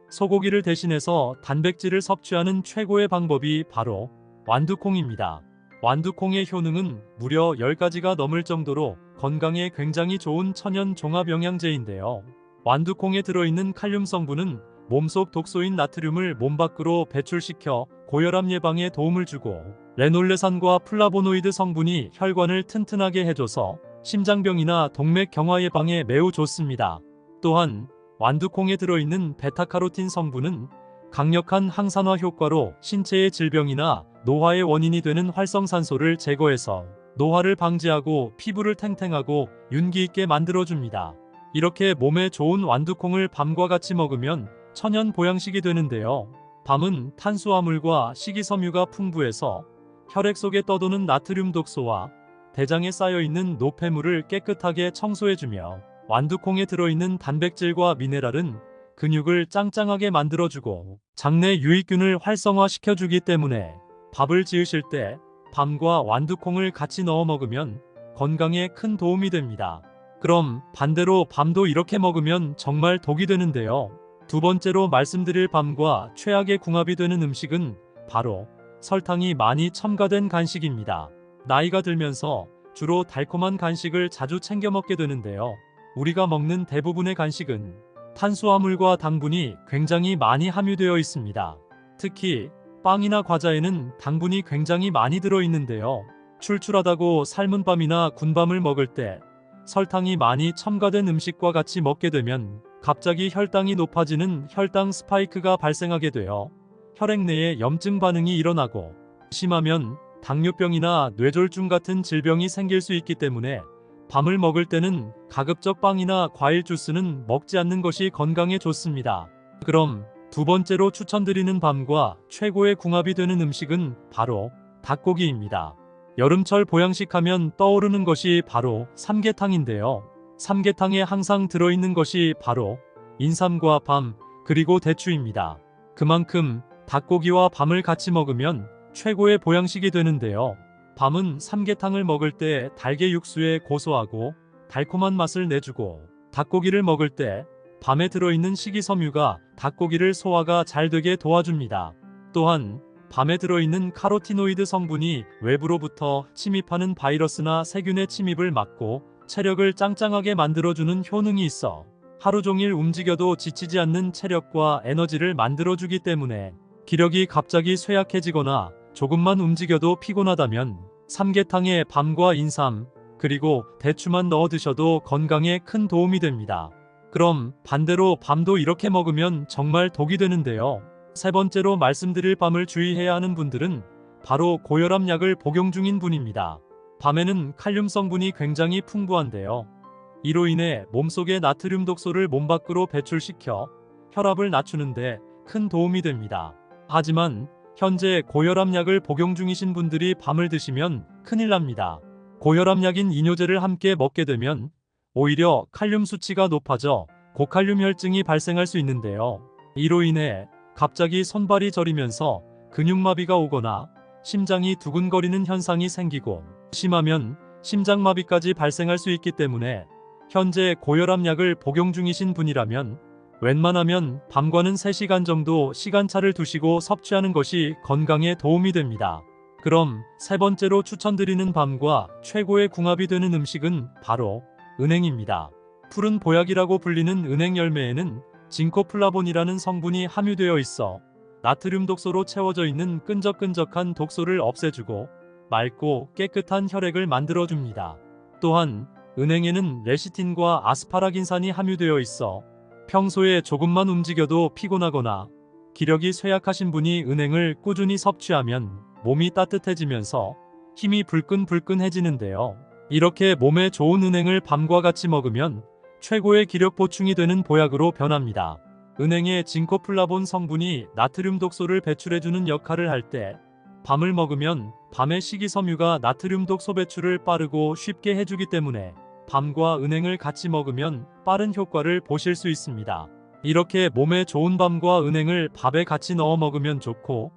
소고기를 대신해서 단백질을 섭취하는 최고의 방법이 바로 완두콩입니다. 완두콩의 효능은 무려 10가지가 넘을 정도로 건강에 굉장히 좋은 천연 종합 영양제인데요. 완두콩에 들어있는 칼륨 성분은 몸속 독소인 나트륨을 몸 밖으로 배출시켜 고혈압 예방에 도움을 주고, 레놀레산과 플라보노이드 성분이 혈관을 튼튼하게 해줘서 심장병이나 동맥 경화 예방에 매우 좋습니다. 또한 완두콩에 들어있는 베타카로틴 성분은 강력한 항산화 효과로 신체의 질병이나 노화의 원인이 되는 활성산소를 제거해서 노화를 방지하고 피부를 탱탱하고 윤기 있게 만들어줍니다. 이렇게 몸에 좋은 완두콩을 밤과 같이 먹으면 천연 보양식이 되는데요. 밤은 탄수화물과 식이섬유가 풍부해서 혈액 속에 떠도는 나트륨 독소와 대장에 쌓여있는 노폐물을 깨끗하게 청소해주며, 완두콩에 들어있는 단백질과 미네랄은 근육을 짱짱하게 만들어주고 장내 유익균을 활성화시켜주기 때문에 밥을 지으실 때 밤과 완두콩을 같이 넣어 먹으면 건강에 큰 도움이 됩니다. 그럼 반대로 밤도 이렇게 먹으면 정말 독이 되는데요. 두 번째로 말씀드릴 밤과 최악의 궁합이 되는 음식은 바로 설탕이 많이 첨가된 간식입니다. 나이가 들면서 주로 달콤한 간식을 자주 챙겨 먹게 되는데요. 우리가 먹는 대부분의 간식은 탄수화물과 당분이 굉장히 많이 함유되어 있습니다. 특히 빵이나 과자에는 당분이 굉장히 많이 들어있는데요. 출출하다고 삶은 밤이나 군밤을 먹을 때 설탕이 많이 첨가된 음식과 같이 먹게 되면 갑자기 혈당이 높아지는 혈당 스파이크가 발생하게 되어 혈액 내에 염증 반응이 일어나고, 심하면 당뇨병이나 뇌졸중 같은 질병이 생길 수 있기 때문에 밤을 먹을 때는 가급적 빵이나 과일 주스는 먹지 않는 것이 건강에 좋습니다. 그럼 두 번째로 추천드리는 밤과 최고의 궁합이 되는 음식은 바로 닭고기입니다. 여름철 보양식 하면 떠오르는 것이 바로 삼계탕인데요. 삼계탕에 항상 들어있는 것이 바로 인삼과 밤, 그리고 대추입니다. 그만큼 닭고기와 밤을 같이 먹으면 최고의 보양식이 되는데요. 밤은 삼계탕을 먹을 때 달걀 육수에 고소하고 달콤한 맛을 내주고, 닭고기를 먹을 때 밤에 들어있는 식이섬유가 닭고기를 소화가 잘 되게 도와줍니다. 또한 밤에 들어있는 카로티노이드 성분이 외부로부터 침입하는 바이러스나 세균의 침입을 막고 체력을 짱짱하게 만들어주는 효능이 있어 하루 종일 움직여도 지치지 않는 체력과 에너지를 만들어주기 때문에 기력이 갑자기 쇠약해지거나 조금만 움직여도 피곤하다면 삼계탕에 밤과 인삼, 그리고 대추만 넣어 드셔도 건강에 큰 도움이 됩니다. 그럼 반대로 밤도 이렇게 먹으면 정말 독이 되는데요. 세 번째로 말씀드릴 밤을 주의해야 하는 분들은 바로 고혈압 약을 복용 중인 분입니다. 밤에는 칼륨 성분이 굉장히 풍부한데요. 이로 인해 몸속의 나트륨 독소를 몸 밖으로 배출시켜 혈압을 낮추는데 큰 도움이 됩니다. 하지만 현재 고혈압 약을 복용 중이신 분들이 밤을 드시면 큰일 납니다. 고혈압 약인 이뇨제를 함께 먹게 되면 오히려 칼륨 수치가 높아져 고칼륨 혈증이 발생할 수 있는데요. 이로 인해 갑자기 손발이 저리면서 근육마비가 오거나 심장이 두근거리는 현상이 생기고 심하면 심장마비까지 발생할 수 있기 때문에 현재 고혈압 약을 복용 중이신 분이라면 웬만하면 밤과는 3시간 정도 시간차를 두시고 섭취하는 것이 건강에 도움이 됩니다. 그럼 세 번째로 추천드리는 밤과 최고의 궁합이 되는 음식은 바로 은행입니다. 푸른 보약이라고 불리는 은행 열매에는 징코플라본이라는 성분이 함유되어 있어 나트륨 독소로 채워져 있는 끈적끈적한 독소를 없애주고 맑고 깨끗한 혈액을 만들어줍니다. 또한 은행에는 레시틴과 아스파라긴산이 함유되어 있어 평소에 조금만 움직여도 피곤하거나 기력이 쇠약하신 분이 은행을 꾸준히 섭취하면 몸이 따뜻해지면서 힘이 불끈불끈해지는데요. 이렇게 몸에 좋은 은행을 밤과 같이 먹으면 최고의 기력 보충이 되는 보약으로 변합니다. 은행의 징코플라본 성분이 나트륨 독소를 배출해주는 역할을 할 때 밤을 먹으면 밤의 식이섬유가 나트륨 독소 배출을 빠르고 쉽게 해주기 때문에 밤과 은행을 같이 먹으면 빠른 효과를 보실 수 있습니다. 이렇게 몸에 좋은 밤과 은행을 밥에 같이 넣어 먹으면 좋고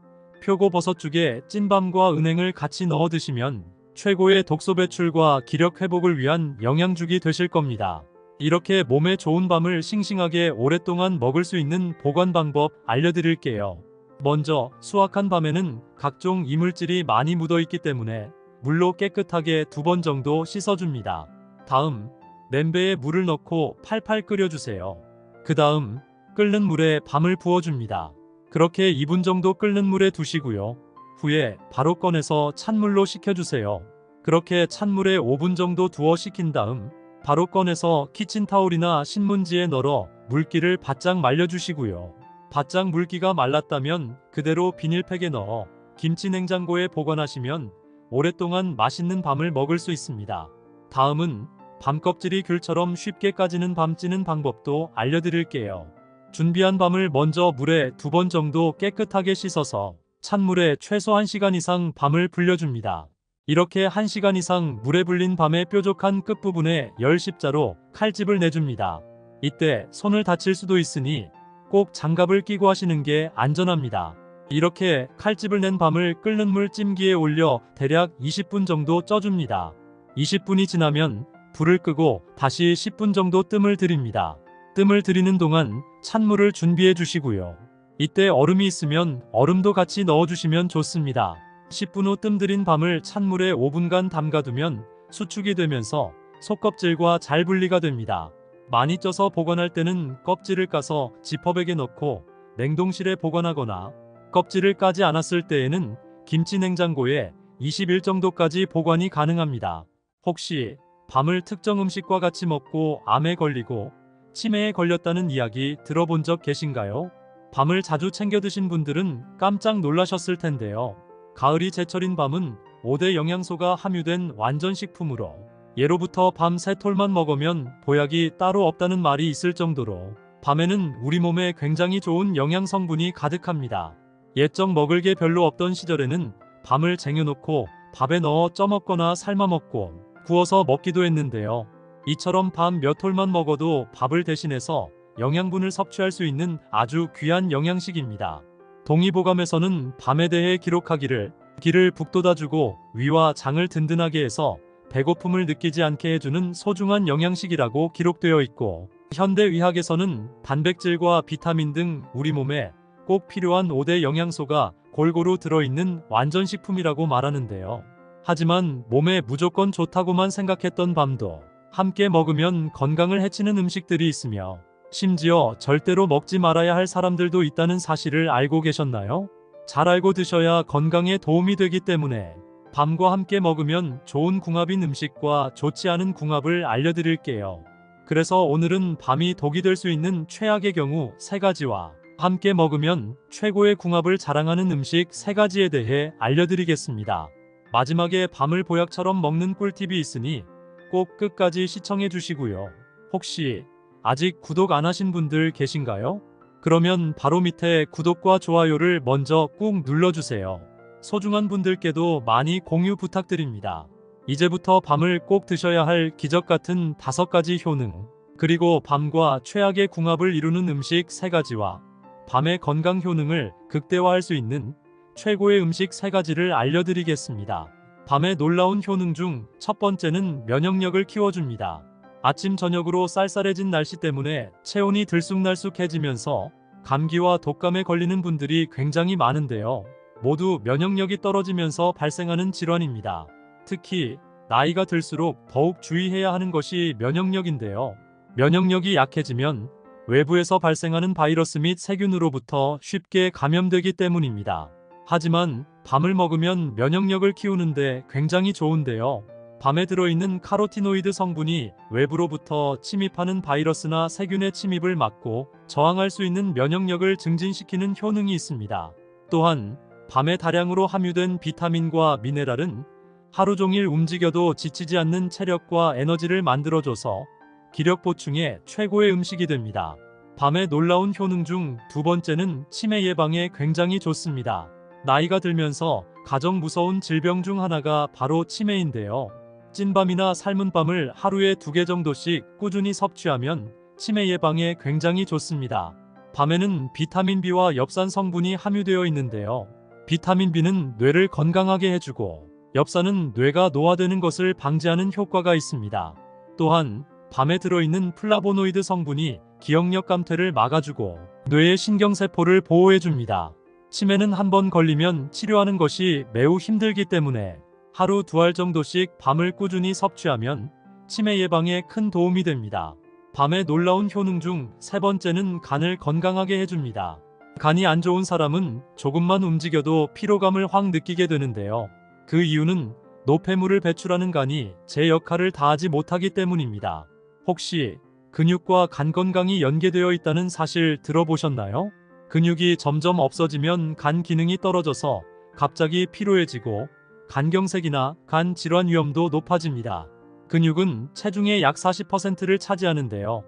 표고버섯죽에 찐밤과 은행을 같이 넣어 드시면 최고의 독소 배출과 기력 회복을 위한 영양죽이 되실 겁니다. 이렇게 몸에 좋은 밤을 싱싱하게 오랫동안 먹을 수 있는 보관 방법 알려드릴게요. 먼저 수확한 밤에는 각종 이물질이 많이 묻어 있기 때문에 물로 깨끗하게 2번 정도 씻어줍니다. 다음 냄비에 물을 넣고 팔팔 끓여주세요. 그 다음 끓는 물에 밤을 부어줍니다. 그렇게 2분 정도 끓는 물에 두시고요. 후에 바로 꺼내서 찬물로 식혀주세요. 그렇게 찬물에 5분 정도 두어 식힌 다음 바로 꺼내서 키친타올이나 신문지에 널어 물기를 바짝 말려주시고요. 바짝 물기가 말랐다면 그대로 비닐팩에 넣어 김치 냉장고에 보관하시면 오랫동안 맛있는 밤을 먹을 수 있습니다. 다음은 밤 껍질이 귤처럼 쉽게 까지는 밤 찌는 방법도 알려드릴게요. 준비한 밤을 먼저 물에 2번 정도 깨끗하게 씻어서 찬물에 최소 1시간 이상 밤을 불려줍니다. 이렇게 1시간 이상 물에 불린 밤의 뾰족한 끝부분에 열 십자로 칼집을 내줍니다. 이때 손을 다칠 수도 있으니 꼭 장갑을 끼고 하시는 게 안전합니다. 이렇게 칼집을 낸 밤을 끓는 물 찜기에 올려 대략 20분 정도 쪄줍니다. 20분이 지나면 불을 끄고 다시 10분 정도 뜸을 들입니다. 뜸을 들이는 동안 찬물을 준비해 주시고요. 이때 얼음이 있으면 얼음도 같이 넣어주시면 좋습니다. 10분 후 뜸 들인 밤을 찬물에 5분간 담가두면 수축이 되면서 속껍질과 잘 분리가 됩니다. 많이 쪄서 보관할 때는 껍질을 까서 지퍼백에 넣고 냉동실에 보관하거나 껍질을 까지 않았을 때에는 김치 냉장고에 20일 정도까지 보관이 가능합니다. 혹시 밤을 특정 음식과 같이 먹고 암에 걸리고 치매에 걸렸다는 이야기 들어본 적 계신가요? 밤을 자주 챙겨 드신 분들은 깜짝 놀라셨을 텐데요. 가을이 제철인 밤은 5대 영양소가 함유된 완전식품으로 예로부터 밤 3톨만 먹으면 보약이 따로 없다는 말이 있을 정도로 밤에는 우리 몸에 굉장히 좋은 영양 성분이 가득합니다. 옛적 먹을 게 별로 없던 시절에는 밤을 쟁여놓고 밥에 넣어 쪄먹거나 삶아먹고 구워서 먹기도 했는데요. 이처럼 밤 몇 톨만 먹어도 밥을 대신해서 영양분을 섭취할 수 있는 아주 귀한 영양식입니다. 동의보감에서는 밤에 대해 기록하기를 기를 북돋아주고 위와 장을 든든하게 해서 배고픔을 느끼지 않게 해주는 소중한 영양식이라고 기록되어 있고 현대의학에서는 단백질과 비타민 등 우리 몸에 꼭 필요한 5대 영양소가 골고루 들어있는 완전식품이라고 말하는데요. 하지만 몸에 무조건 좋다고만 생각했던 밤도 함께 먹으면 건강을 해치는 음식들이 있으며 심지어 절대로 먹지 말아야 할 사람들도 있다는 사실을 알고 계셨나요? 잘 알고 드셔야 건강에 도움이 되기 때문에 밤과 함께 먹으면 좋은 궁합인 음식과 좋지 않은 궁합을 알려드릴게요. 그래서 오늘은 밤이 독이 될 수 있는 최악의 경우 3가지와 함께 먹으면 최고의 궁합을 자랑하는 음식 3가지에 대해 알려드리겠습니다. 마지막에 밤을 보약처럼 먹는 꿀팁이 있으니 꼭 끝까지 시청해 주시고요. 혹시 아직 구독 안 하신 분들 계신가요? 그러면 바로 밑에 구독과 좋아요를 먼저 꾹 눌러주세요. 소중한 분들께도 많이 공유 부탁드립니다. 이제부터 밤을 꼭 드셔야 할 기적 같은 5가지 효능, 그리고 밤과 최악의 궁합을 이루는 음식 3가지와 밤의 건강 효능을 극대화할 수 있는 최고의 음식 3가지를 알려드리겠습니다. 밤의 놀라운 효능 중 첫 번째는 면역력을 키워줍니다. 아침 저녁으로 쌀쌀해진 날씨 때문에 체온이 들쑥날쑥해지면서 감기와 독감에 걸리는 분들이 굉장히 많은데요. 모두 면역력이 떨어지면서 발생하는 질환입니다. 특히 나이가 들수록 더욱 주의해야 하는 것이 면역력인데요. 면역력이 약해지면 외부에서 발생하는 바이러스 및 세균으로부터 쉽게 감염되기 때문입니다. 하지만 밤을 먹으면 면역력을 키우는데 굉장히 좋은데요. 밤에 들어있는 카로티노이드 성분이 외부로부터 침입하는 바이러스나 세균의 침입을 막고 저항할 수 있는 면역력을 증진시키는 효능이 있습니다. 또한 밤에 다량으로 함유된 비타민과 미네랄은 하루 종일 움직여도 지치지 않는 체력과 에너지를 만들어줘서 기력 보충에 최고의 음식이 됩니다. 밤의 놀라운 효능 중 2번째는 치매 예방에 굉장히 좋습니다. 나이가 들면서 가장 무서운 질병 중 하나가 바로 치매인데요. 찐밤이나 삶은 밤을 하루에 2개 정도씩 꾸준히 섭취하면 치매 예방에 굉장히 좋습니다. 밤에는 비타민 B와 엽산 성분이 함유되어 있는데요. 비타민 B는 뇌를 건강하게 해주고 엽산은 뇌가 노화되는 것을 방지하는 효과가 있습니다. 또한 밤에 들어있는 플라보노이드 성분이 기억력 감퇴를 막아주고 뇌의 신경세포를 보호해줍니다. 치매는 한 번 걸리면 치료하는 것이 매우 힘들기 때문에 하루 2알 정도씩 밤을 꾸준히 섭취하면 치매 예방에 큰 도움이 됩니다. 밤의 놀라운 효능 중 3번째는 간을 건강하게 해줍니다. 간이 안 좋은 사람은 조금만 움직여도 피로감을 확 느끼게 되는데요. 그 이유는 노폐물을 배출하는 간이 제 역할을 다하지 못하기 때문입니다. 혹시 근육과 간 건강이 연계되어 있다는 사실 들어보셨나요? 근육이 점점 없어지면 간 기능이 떨어져서 갑자기 피로해지고 간경색이나 간 질환 위험도 높아집니다. 근육은 체중의 약 40%를 차지하는데요.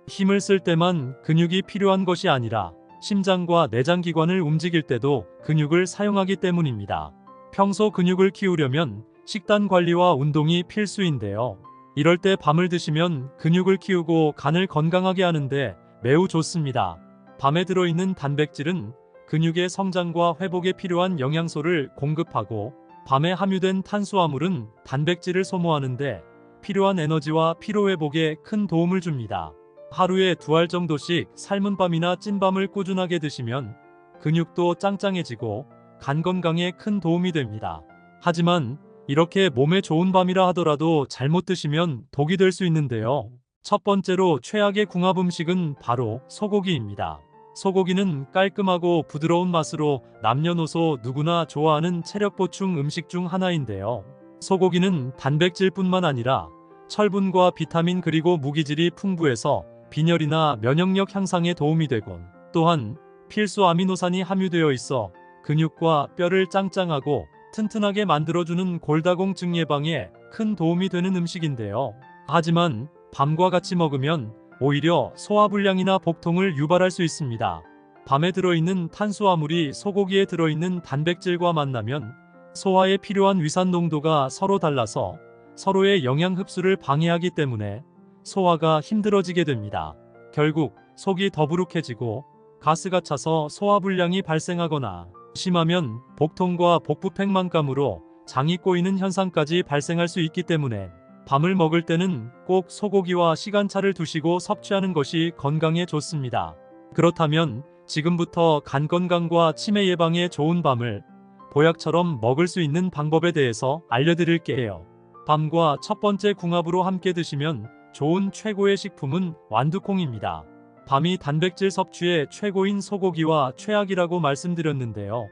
힘을 쓸 때만 근육이 필요한 것이 아니라 심장과 내장기관을 움직일 때도 근육을 사용하기 때문입니다. 평소 근육을 키우려면 식단 관리와 운동이 필수인데요. 이럴 때 밤을 드시면 근육을 키우고 간을 건강하게 하는데 매우 좋습니다. 밤에 들어있는 단백질은 근육의 성장과 회복에 필요한 영양소를 공급하고 밤에 함유된 탄수화물은 단백질을 소모하는데 필요한 에너지와 피로회복에 큰 도움을 줍니다. 하루에 2알 정도씩 삶은 밤이나 찐밤을 꾸준하게 드시면 근육도 짱짱해지고 간 건강에 큰 도움이 됩니다. 하지만 이렇게 몸에 좋은 밤이라 하더라도 잘못 드시면 독이 될 수 있는데요. 첫 번째로 최악의 궁합 음식은 바로 소고기입니다. 소고기는 깔끔하고 부드러운 맛으로 남녀노소 누구나 좋아하는 체력 보충 음식 중 하나인데요. 소고기는 단백질뿐만 아니라 철분과 비타민 그리고 무기질이 풍부해서 빈혈이나 면역력 향상에 도움이 되곤 또한 필수 아미노산이 함유되어 있어 근육과 뼈를 짱짱하고 튼튼하게 만들어주는 골다공증 예방에 큰 도움이 되는 음식인데요. 하지만 밤과 같이 먹으면 오히려 소화불량이나 복통을 유발할 수 있습니다. 밤에 들어있는 탄수화물이 소고기에 들어있는 단백질과 만나면 소화에 필요한 위산 농도가 서로 달라서 서로의 영양 흡수를 방해하기 때문에 소화가 힘들어지게 됩니다. 결국 속이 더부룩해지고 가스가 차서 소화불량이 발생하거나 심하면 복통과 복부팽만감으로 장이 꼬이는 현상까지 발생할 수 있기 때문에 밤을 먹을 때는 꼭 소고기와 시간차를 두시고 섭취하는 것이 건강에 좋습니다. 그렇다면 지금부터 간 건강과 치매 예방에 좋은 밤을 보약처럼 먹을 수 있는 방법에 대해서 알려드릴게요. 밤과 첫 번째 궁합으로 함께 드시면 좋은 최고의 식품은 완두콩입니다. 밤이 단백질 섭취의 최고인 소고기와 최악이라고 말씀드렸는데요.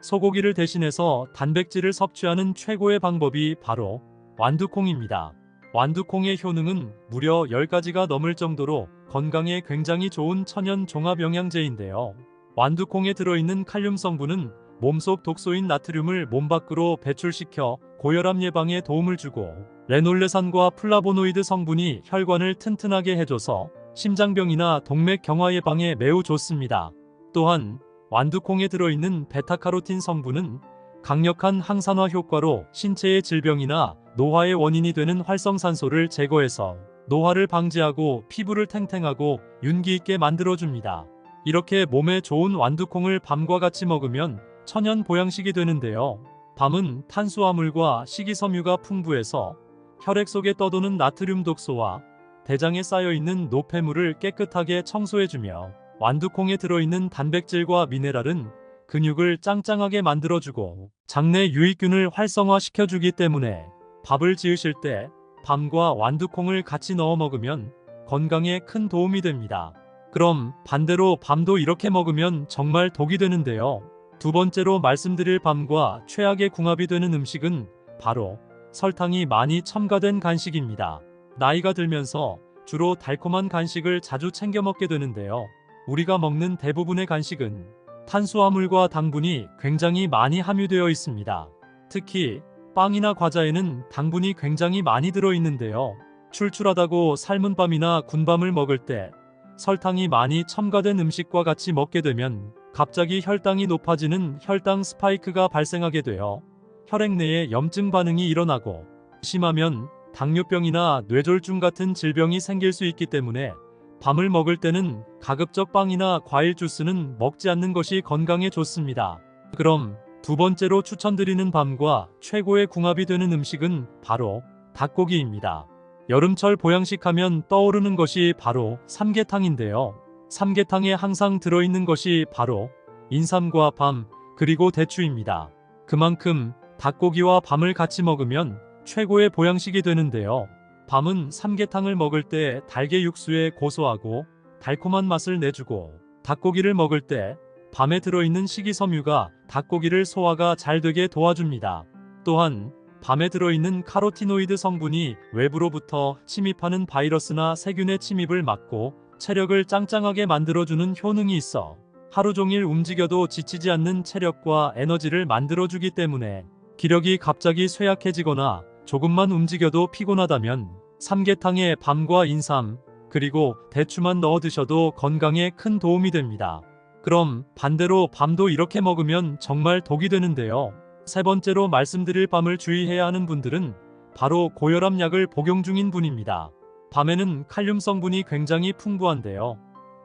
소고기를 대신해서 단백질을 섭취하는 최고의 방법이 바로 완두콩입니다. 완두콩의 효능은 무려 10가지가 넘을 정도로 건강에 굉장히 좋은 천연 종합 영양제인데요. 완두콩에 들어있는 칼륨 성분은 몸속 독소인 나트륨을 몸 밖으로 배출시켜 고혈압 예방에 도움을 주고, 레놀레산과 플라보노이드 성분이 혈관을 튼튼하게 해줘서 심장병이나 동맥 경화 예방에 매우 좋습니다. 또한 완두콩에 들어있는 베타카로틴 성분은 강력한 항산화 효과로 신체의 질병이나 노화의 원인이 되는 활성산소를 제거해서 노화를 방지하고 피부를 탱탱하고 윤기 있게 만들어줍니다. 이렇게 몸에 좋은 완두콩을 밤과 같이 먹으면 천연 보양식이 되는데요. 밤은 탄수화물과 식이섬유가 풍부해서 혈액 속에 떠도는 나트륨 독소와 대장에 쌓여있는 노폐물을 깨끗하게 청소해주며, 완두콩에 들어있는 단백질과 미네랄은 근육을 짱짱하게 만들어주고 장내 유익균을 활성화시켜주기 때문에 밥을 지으실 때 밤과 완두콩을 같이 넣어 먹으면 건강에 큰 도움이 됩니다. 그럼 반대로 밤도 이렇게 먹으면 정말 독이 되는데요. 두 번째로 말씀드릴 밤과 최악의 궁합이 되는 음식은 바로 설탕이 많이 첨가된 간식입니다. 나이가 들면서 주로 달콤한 간식을 자주 챙겨 먹게 되는데요. 우리가 먹는 대부분의 간식은 탄수화물과 당분이 굉장히 많이 함유되어 있습니다. 특히 빵이나 과자에는 당분이 굉장히 많이 들어있는데요. 출출하다고 삶은 밤이나 군밤을 먹을 때 설탕이 많이 첨가된 음식과 같이 먹게 되면 갑자기 혈당이 높아지는 혈당 스파이크가 발생하게 되어 혈액 내에 염증 반응이 일어나고, 심하면 당뇨병이나 뇌졸중 같은 질병이 생길 수 있기 때문에 밤을 먹을 때는 가급적 빵이나 과일 주스는 먹지 않는 것이 건강에 좋습니다. 그럼 두 번째로 추천드리는 밤과 최고의 궁합이 되는 음식은 바로 닭고기입니다. 여름철 보양식 하면 떠오르는 것이 바로 삼계탕인데요. 삼계탕에 항상 들어있는 것이 바로 인삼과 밤, 그리고 대추입니다. 그만큼 닭고기와 밤을 같이 먹으면 최고의 보양식이 되는데요. 밤은 삼계탕을 먹을 때 달걀 육수에 고소하고 달콤한 맛을 내주고, 닭고기를 먹을 때 밤에 들어있는 식이섬유가 닭고기를 소화가 잘 되게 도와줍니다. 또한 밤에 들어있는 카로티노이드 성분이 외부로부터 침입하는 바이러스나 세균의 침입을 막고 체력을 짱짱하게 만들어주는 효능이 있어 하루 종일 움직여도 지치지 않는 체력과 에너지를 만들어주기 때문에, 기력이 갑자기 쇠약해지거나 조금만 움직여도 피곤하다면 삼계탕에 밤과 인삼, 그리고 대추만 넣어 드셔도 건강에 큰 도움이 됩니다. 그럼 반대로 밤도 이렇게 먹으면 정말 독이 되는데요. 세 번째로 말씀드릴 밤을 주의해야 하는 분들은 바로 고혈압 약을 복용 중인 분입니다. 밤에는 칼륨 성분이 굉장히 풍부한데요.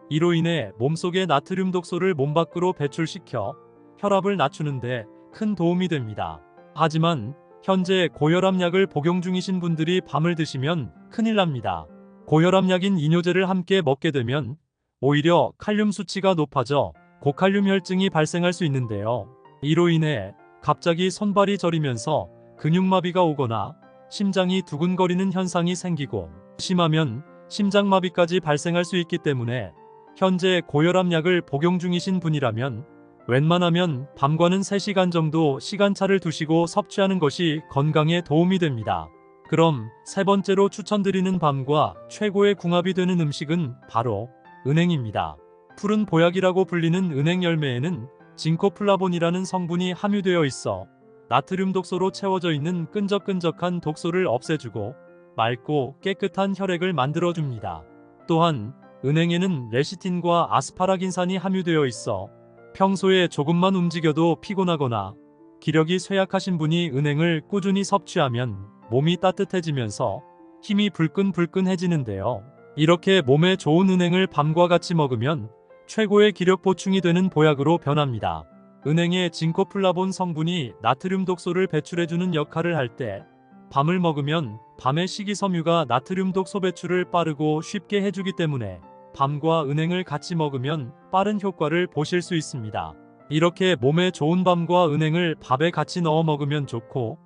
이로 인해 몸속의 나트륨 독소를 몸 밖으로 배출시켜 혈압을 낮추는데 큰 도움이 됩니다. 하지만 현재 고혈압 약을 복용 중이신 분들이 밤을 드시면 큰일 납니다. 고혈압 약인 이뇨제를 함께 먹게 되면 오히려 칼륨 수치가 높아져 고칼륨 혈증이 발생할 수 있는데요. 이로 인해 갑자기 손발이 저리면서 근육마비가 오거나 심장이 두근거리는 현상이 생기고, 심하면 심장마비까지 발생할 수 있기 때문에 현재 고혈압 약을 복용 중이신 분이라면 웬만하면 밤과는 3시간 정도 시간차를 두시고 섭취하는 것이 건강에 도움이 됩니다. 그럼 세 번째로 추천드리는 밤과 최고의 궁합이 되는 음식은 바로 은행입니다. 푸른 보약이라고 불리는 은행 열매에는 징코플라본이라는 성분이 함유되어 있어 나트륨 독소로 채워져 있는 끈적끈적한 독소를 없애주고 맑고 깨끗한 혈액을 만들어줍니다. 또한 은행에는 레시틴과 아스파라긴산이 함유되어 있어 평소에 조금만 움직여도 피곤하거나 기력이 쇠약하신 분이 은행을 꾸준히 섭취하면 몸이 따뜻해지면서 힘이 불끈불끈해지는데요. 이렇게 몸에 좋은 은행을 밤과 같이 먹으면 최고의 기력 보충이 되는 보약으로 변합니다. 은행의 징코플라본 성분이 나트륨 독소를 배출해주는 역할을 할 때 밤을 먹으면 밤의 식이섬유가 나트륨 독소 배출을 빠르고 쉽게 해주기 때문에 밤과 은행을 같이 먹으면 빠른 효과를 보실 수 있습니다. 이렇게 몸에 좋은 밤과 은행을 밥에 같이 넣어 먹으면 좋고,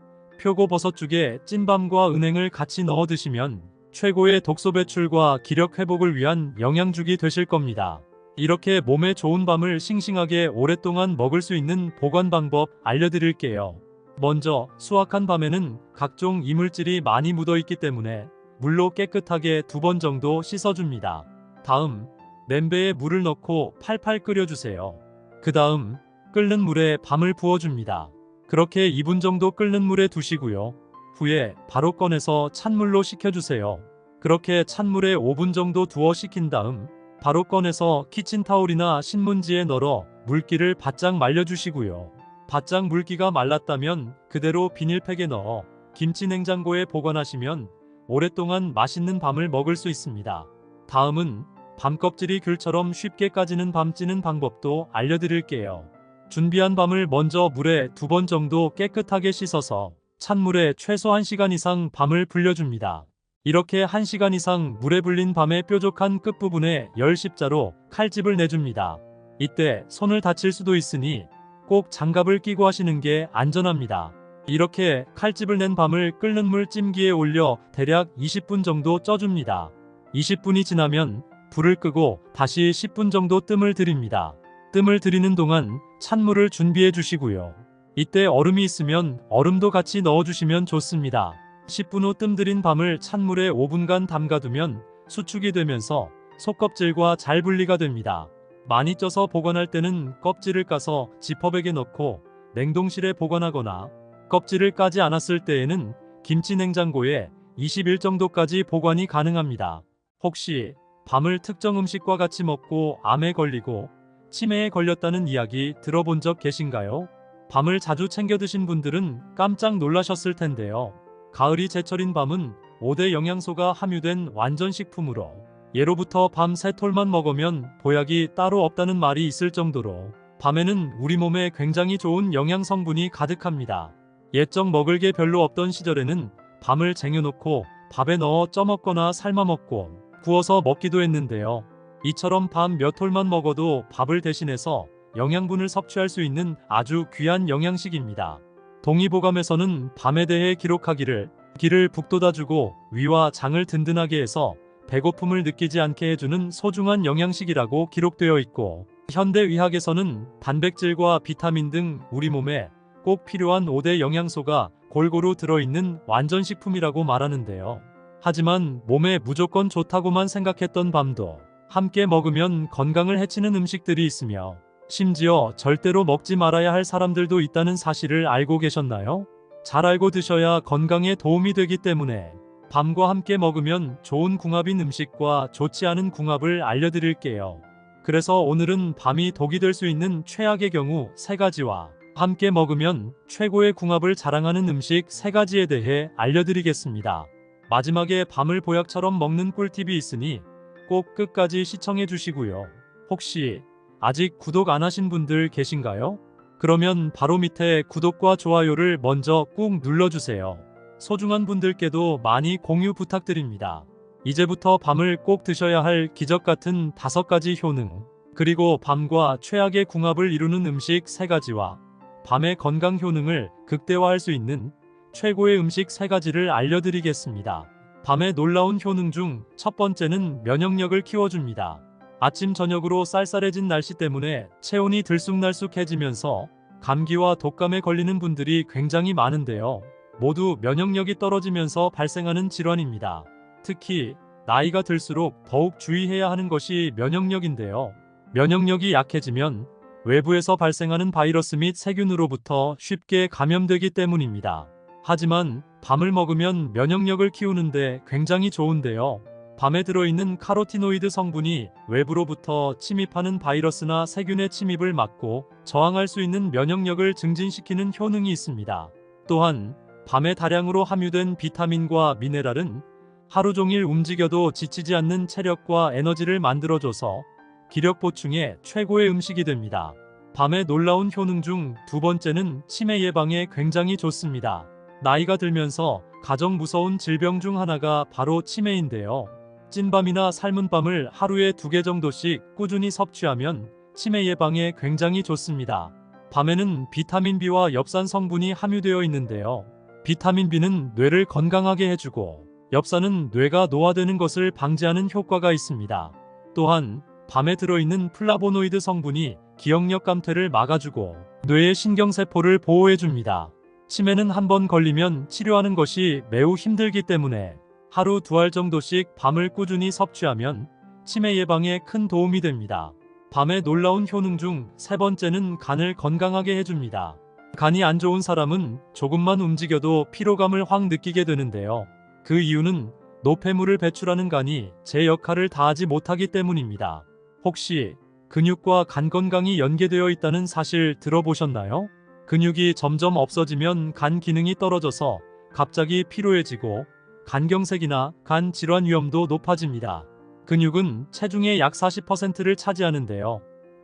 표고버섯죽에 찐밤과 은행을 같이 넣어 드시면 최고의 독소 배출과 기력 회복을 위한 영양죽이 되실 겁니다. 이렇게 몸에 좋은 밤을 싱싱하게 오랫동안 먹을 수 있는 보관 방법 알려드릴게요. 먼저 수확한 밤에는 각종 이물질이 많이 묻어있기 때문에 물로 깨끗하게 2번 정도 씻어줍니다. 다음 냄비에 물을 넣고 팔팔 끓여주세요. 그 다음 끓는 물에 밤을 부어줍니다. 그렇게 2분 정도 끓는 물에 두시고요. 후에 바로 꺼내서 찬물로 식혀주세요. 그렇게 찬물에 5분 정도 두어 식힌 다음 바로 꺼내서 키친타올이나 신문지에 널어 물기를 바짝 말려주시고요. 바짝 물기가 말랐다면 그대로 비닐팩에 넣어 김치 냉장고에 보관하시면 오랫동안 맛있는 밤을 먹을 수 있습니다. 다음은 밤 껍질이 귤처럼 쉽게 까지는 밤 찌는 방법도 알려드릴게요. 준비한 밤을 먼저 물에 2번 정도 깨끗하게 씻어서 찬물에 최소 1시간 이상 밤을 불려줍니다. 이렇게 1시간 이상 물에 불린 밤의 뾰족한 끝부분에 열 십자로 칼집을 내줍니다. 이때 손을 다칠 수도 있으니 꼭 장갑을 끼고 하시는 게 안전합니다. 이렇게 칼집을 낸 밤을 끓는 물 찜기에 올려 대략 20분 정도 쪄줍니다. 20분이 지나면 불을 끄고 다시 10분 정도 뜸을 들입니다. 뜸을 들이는 동안 찬물을 준비해 주시고요. 이때 얼음이 있으면 얼음도 같이 넣어주시면 좋습니다. 10분 후 뜸 들인 밤을 찬물에 5분간 담가두면 수축이 되면서 속껍질과 잘 분리가 됩니다. 많이 쪄서 보관할 때는 껍질을 까서 지퍼백에 넣고 냉동실에 보관하거나 껍질을 까지 않았을 때에는 김치 냉장고에 20일 정도까지 보관이 가능합니다. 혹시 밤을 특정 음식과 같이 먹고 암에 걸리고 치매에 걸렸다는 이야기 들어본 적 계신가요? 밤을 자주 챙겨 드신 분들은 깜짝 놀라셨을 텐데요. 가을이 제철인 밤은 5대 영양소가 함유된 완전 식품으로 예로부터 밤 3톨만 먹으면 보약이 따로 없다는 말이 있을 정도로 밤에는 우리 몸에 굉장히 좋은 영양 성분이 가득합니다. 옛적 먹을 게 별로 없던 시절에는 밤을 쟁여놓고 밥에 넣어 쪄먹거나 삶아먹고 구워서 먹기도 했는데요. 이처럼 밤 몇 톨만 먹어도 밥을 대신해서 영양분을 섭취할 수 있는 아주 귀한 영양식입니다. 동의보감에서는 밤에 대해 기록하기를 기를 북돋아주고 위와 장을 든든하게 해서 배고픔을 느끼지 않게 해주는 소중한 영양식이라고 기록되어 있고, 현대의학에서는 단백질과 비타민 등 우리 몸에 꼭 필요한 5대 영양소가 골고루 들어있는 완전식품이라고 말하는데요. 하지만 몸에 무조건 좋다고만 생각했던 밤도 함께 먹으면 건강을 해치는 음식들이 있으며 심지어 절대로 먹지 말아야 할 사람들도 있다는 사실을 알고 계셨나요? 잘 알고 드셔야 건강에 도움이 되기 때문에 밤과 함께 먹으면 좋은 궁합인 음식과 좋지 않은 궁합을 알려드릴게요. 그래서 오늘은 밤이 독이 될 수 있는 최악의 경우 3가지와 함께 먹으면 최고의 궁합을 자랑하는 음식 3가지에 대해 알려드리겠습니다. 마지막에 밤을 보약처럼 먹는 꿀팁이 있으니 꼭 끝까지 시청해 주시고요. 혹시 아직 구독 안 하신 분들 계신가요? 그러면 바로 밑에 구독과 좋아요를 먼저 꾹 눌러주세요. 소중한 분들께도 많이 공유 부탁드립니다. 이제부터 밤을 꼭 드셔야 할 기적 같은 5가지 효능, 그리고 밤과 최악의 궁합을 이루는 음식 3가지와 밤의 건강 효능을 극대화할 수 있는 최고의 음식 3가지를 알려드리겠습니다. 밤의 놀라운 효능 중 첫 번째는 면역력을 키워줍니다. 아침 저녁으로 쌀쌀해진 날씨 때문에 체온이 들쑥날쑥해지면서 감기와 독감에 걸리는 분들이 굉장히 많은데요. 모두 면역력이 떨어지면서 발생하는 질환입니다. 특히 나이가 들수록 더욱 주의해야 하는 것이 면역력인데요. 면역력이 약해지면 외부에서 발생하는 바이러스 및 세균으로부터 쉽게 감염되기 때문입니다. 하지만 밤을 먹으면 면역력을 키우는데 굉장히 좋은데요. 밤에 들어있는 카로티노이드 성분이 외부로부터 침입하는 바이러스나 세균의 침입을 막고 저항할 수 있는 면역력을 증진시키는 효능이 있습니다. 또한 밤에 다량으로 함유된 비타민과 미네랄은 하루 종일 움직여도 지치지 않는 체력과 에너지를 만들어줘서 기력 보충에 최고의 음식이 됩니다. 밤의 놀라운 효능 중 2번째는 치매 예방에 굉장히 좋습니다. 나이가 들면서 가장 무서운 질병 중 하나가 바로 치매인데요. 찐밤이나 삶은 밤을 하루에 2개 정도씩 꾸준히 섭취하면 치매 예방에 굉장히 좋습니다. 밤에는 비타민 B와 엽산 성분이 함유되어 있는데요. 비타민 B는 뇌를 건강하게 해주고 엽산은 뇌가 노화되는 것을 방지하는 효과가 있습니다. 또한 밤에 들어있는 플라보노이드 성분이 기억력 감퇴를 막아주고 뇌의 신경세포를 보호해줍니다. 치매는 한번 걸리면 치료하는 것이 매우 힘들기 때문에 하루 2알 정도씩 밤을 꾸준히 섭취하면 치매 예방에 큰 도움이 됩니다. 밤의 놀라운 효능 중 세 번째는 간을 건강하게 해줍니다. 간이 안 좋은 사람은 조금만 움직여도 피로감을 확 느끼게 되는데요. 그 이유는 노폐물을 배출하는 간이 제 역할을 다하지 못하기 때문입니다. 혹시 근육과 간 건강이 연계되어 있다는 사실 들어보셨나요? 근육이 점점 없어지면 간 기능이 떨어져서 갑자기 피로해지고 간경색이나 간 질환 위험도 높아집니다. 근육은 체중의 약 40%를 차지하는데요.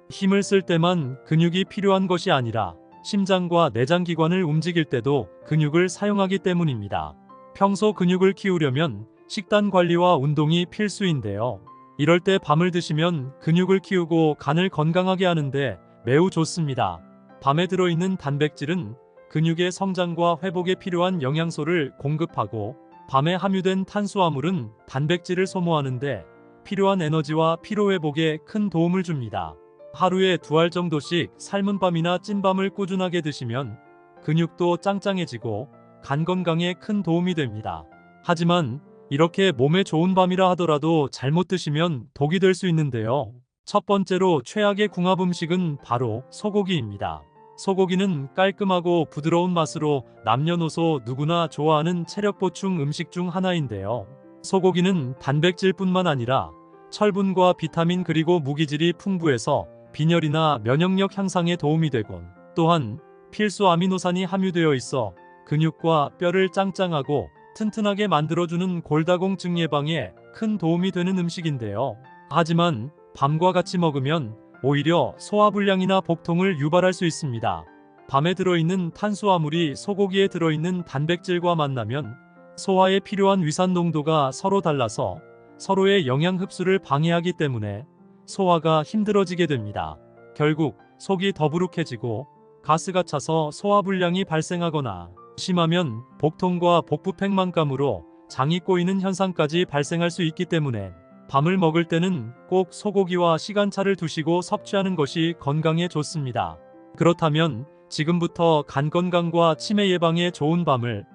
힘을 쓸 때만 근육이 필요한 것이 아니라 심장과 내장기관을 움직일 때도 근육을 사용하기 때문입니다. 평소 근육을 키우려면 식단 관리와 운동이 필수인데요. 이럴 때 밤을 드시면 근육을 키우고 간을 건강하게 하는데 매우 좋습니다. 밤에 들어있는 단백질은 근육의 성장과 회복에 필요한 영양소를 공급하고, 밤에 함유된 탄수화물은 단백질을 소모하는데 필요한 에너지와 피로회복에 큰 도움을 줍니다. 하루에 2알 정도씩 삶은 밤이나 찐밤을 꾸준하게 드시면 근육도 짱짱해지고 간 건강에 큰 도움이 됩니다. 하지만 이렇게 몸에 좋은 밤이라 하더라도 잘못 드시면 독이 될 수 있는데요. 첫 번째로 최악의 궁합 음식은 바로 소고기입니다. 소고기는 깔끔하고 부드러운 맛으로 남녀노소 누구나 좋아하는 체력 보충 음식 중 하나인데요. 소고기는 단백질뿐만 아니라 철분과 비타민 그리고 무기질이 풍부해서 빈혈이나 면역력 향상에 도움이 되곤, 또한 필수 아미노산이 함유되어 있어 근육과 뼈를 짱짱하고 튼튼하게 만들어주는 골다공증 예방에 큰 도움이 되는 음식인데요. 하지만 밤과 같이 먹으면 오히려 소화불량이나 복통을 유발할 수 있습니다. 밤에 들어있는 탄수화물이 소고기에 들어있는 단백질과 만나면 소화에 필요한 위산 농도가 서로 달라서 서로의 영양 흡수를 방해하기 때문에 소화가 힘들어지게 됩니다. 결국 속이 더부룩해지고 가스가 차서 소화불량이 발생하거나 심하면 복통과 복부팽만감으로 장이 꼬이는 현상까지 발생할 수 있기 때문에 밤을 먹을 때는 꼭 소고기와 시간차를 두시고 섭취하는 것이 건강에 좋습니다. 그렇다면 지금부터 간 건강과 치매 예방에 좋은 밤을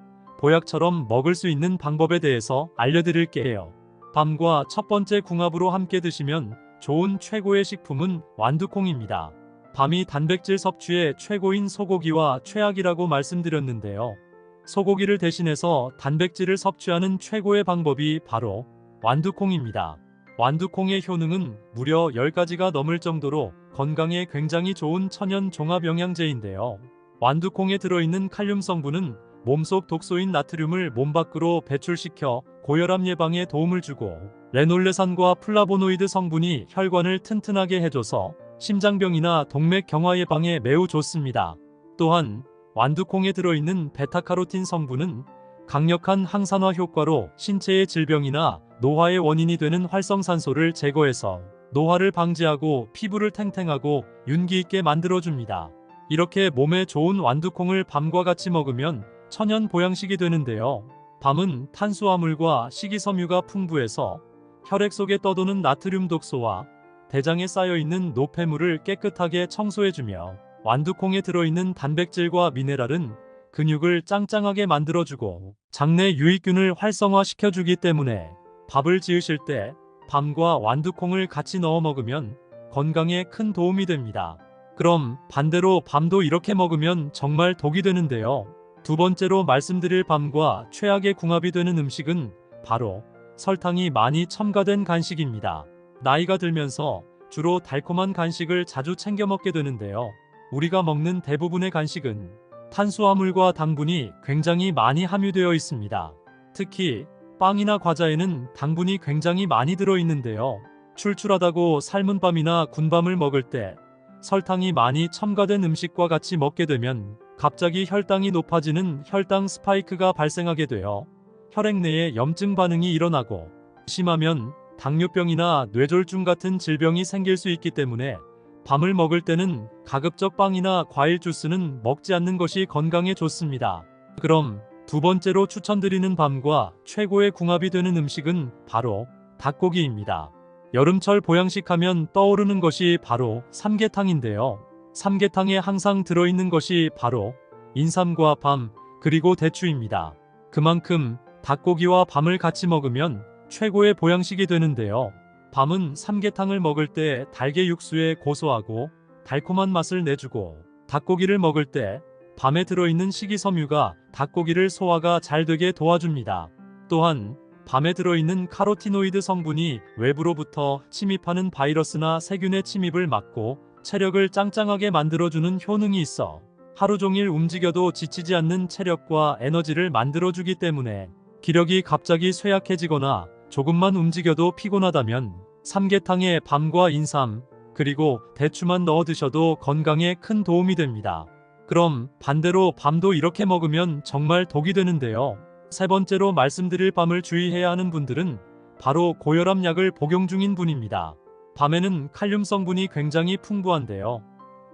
보약처럼 먹을 수 있는 방법에 대해서 알려드릴게요. 밤과 첫 번째 궁합으로 함께 드시면 좋은 최고의 식품은 완두콩입니다. 밤이 단백질 섭취의 최고인 소고기와 최악이라고 말씀드렸는데요. 소고기를 대신해서 단백질을 섭취하는 최고의 방법이 바로 완두콩입니다. 완두콩의 효능은 무려 10가지가 넘을 정도로 건강에 굉장히 좋은 천연 종합 영양제인데요. 완두콩에 들어있는 칼륨 성분은 몸속 독소인 나트륨을 몸 밖으로 배출시켜 고혈압 예방에 도움을 주고, 레놀레산과 플라보노이드 성분이 혈관을 튼튼하게 해줘서 심장병이나 동맥 경화 예방에 매우 좋습니다. 또한 완두콩에 들어있는 베타카로틴 성분은 강력한 항산화 효과로 신체의 질병이나 노화의 원인이 되는 활성산소를 제거해서 노화를 방지하고 피부를 탱탱하고 윤기 있게 만들어줍니다. 이렇게 몸에 좋은 완두콩을 밤과 같이 먹으면 천연 보양식이 되는데요. 밤은 탄수화물과 식이섬유가 풍부해서 혈액 속에 떠도는 나트륨 독소와 대장에 쌓여있는 노폐물을 깨끗하게 청소해주며, 완두콩에 들어있는 단백질과 미네랄은 근육을 짱짱하게 만들어주고 장내 유익균을 활성화시켜주기 때문에 밥을 지으실 때 밤과 완두콩을 같이 넣어 먹으면 건강에 큰 도움이 됩니다. 그럼 반대로 밤도 이렇게 먹으면 정말 독이 되는데요. 두 번째로 말씀드릴 밤과 최악의 궁합이 되는 음식은 바로 설탕이 많이 첨가된 간식입니다. 나이가 들면서 주로 달콤한 간식을 자주 챙겨 먹게 되는데요. 우리가 먹는 대부분의 간식은 탄수화물과 당분이 굉장히 많이 함유되어 있습니다. 특히 빵이나 과자에는 당분이 굉장히 많이 들어있는데요. 출출하다고 삶은 밤이나 군밤을 먹을 때 설탕이 많이 첨가된 음식과 같이 먹게 되면 갑자기 혈당이 높아지는 혈당 스파이크가 발생하게 되어 혈액 내에 염증 반응이 일어나고, 심하면 당뇨병이나 뇌졸중 같은 질병이 생길 수 있기 때문에 밤을 먹을 때는 가급적 빵이나 과일 주스는 먹지 않는 것이 건강에 좋습니다. 그럼 두 번째로 추천드리는 밤과 최고의 궁합이 되는 음식은 바로 닭고기입니다. 여름철 보양식 하면 떠오르는 것이 바로 삼계탕인데요. 삼계탕에 항상 들어있는 것이 바로 인삼과 밤, 그리고 대추입니다. 그만큼 닭고기와 밤을 같이 먹으면 최고의 보양식이 되는데요. 밤은 삼계탕을 먹을 때 달걀 육수에 고소하고 달콤한 맛을 내주고, 닭고기를 먹을 때 밤에 들어있는 식이섬유가 닭고기를 소화가 잘 되게 도와줍니다. 또한 밤에 들어있는 카로티노이드 성분이 외부로부터 침입하는 바이러스나 세균의 침입을 막고 체력을 짱짱하게 만들어주는 효능이 있어 하루 종일 움직여도 지치지 않는 체력과 에너지를 만들어주기 때문에, 기력이 갑자기 쇠약해지거나 조금만 움직여도 피곤하다면 삼계탕에 밤과 인삼 그리고 대추만 넣어 드셔도 건강에 큰 도움이 됩니다. 그럼 반대로 밤도 이렇게 먹으면 정말 독이 되는데요. 세 번째로 말씀드릴 밤을 주의해야 하는 분들은 바로 고혈압 약을 복용 중인 분입니다. 밤에는 칼륨 성분이 굉장히 풍부한데요.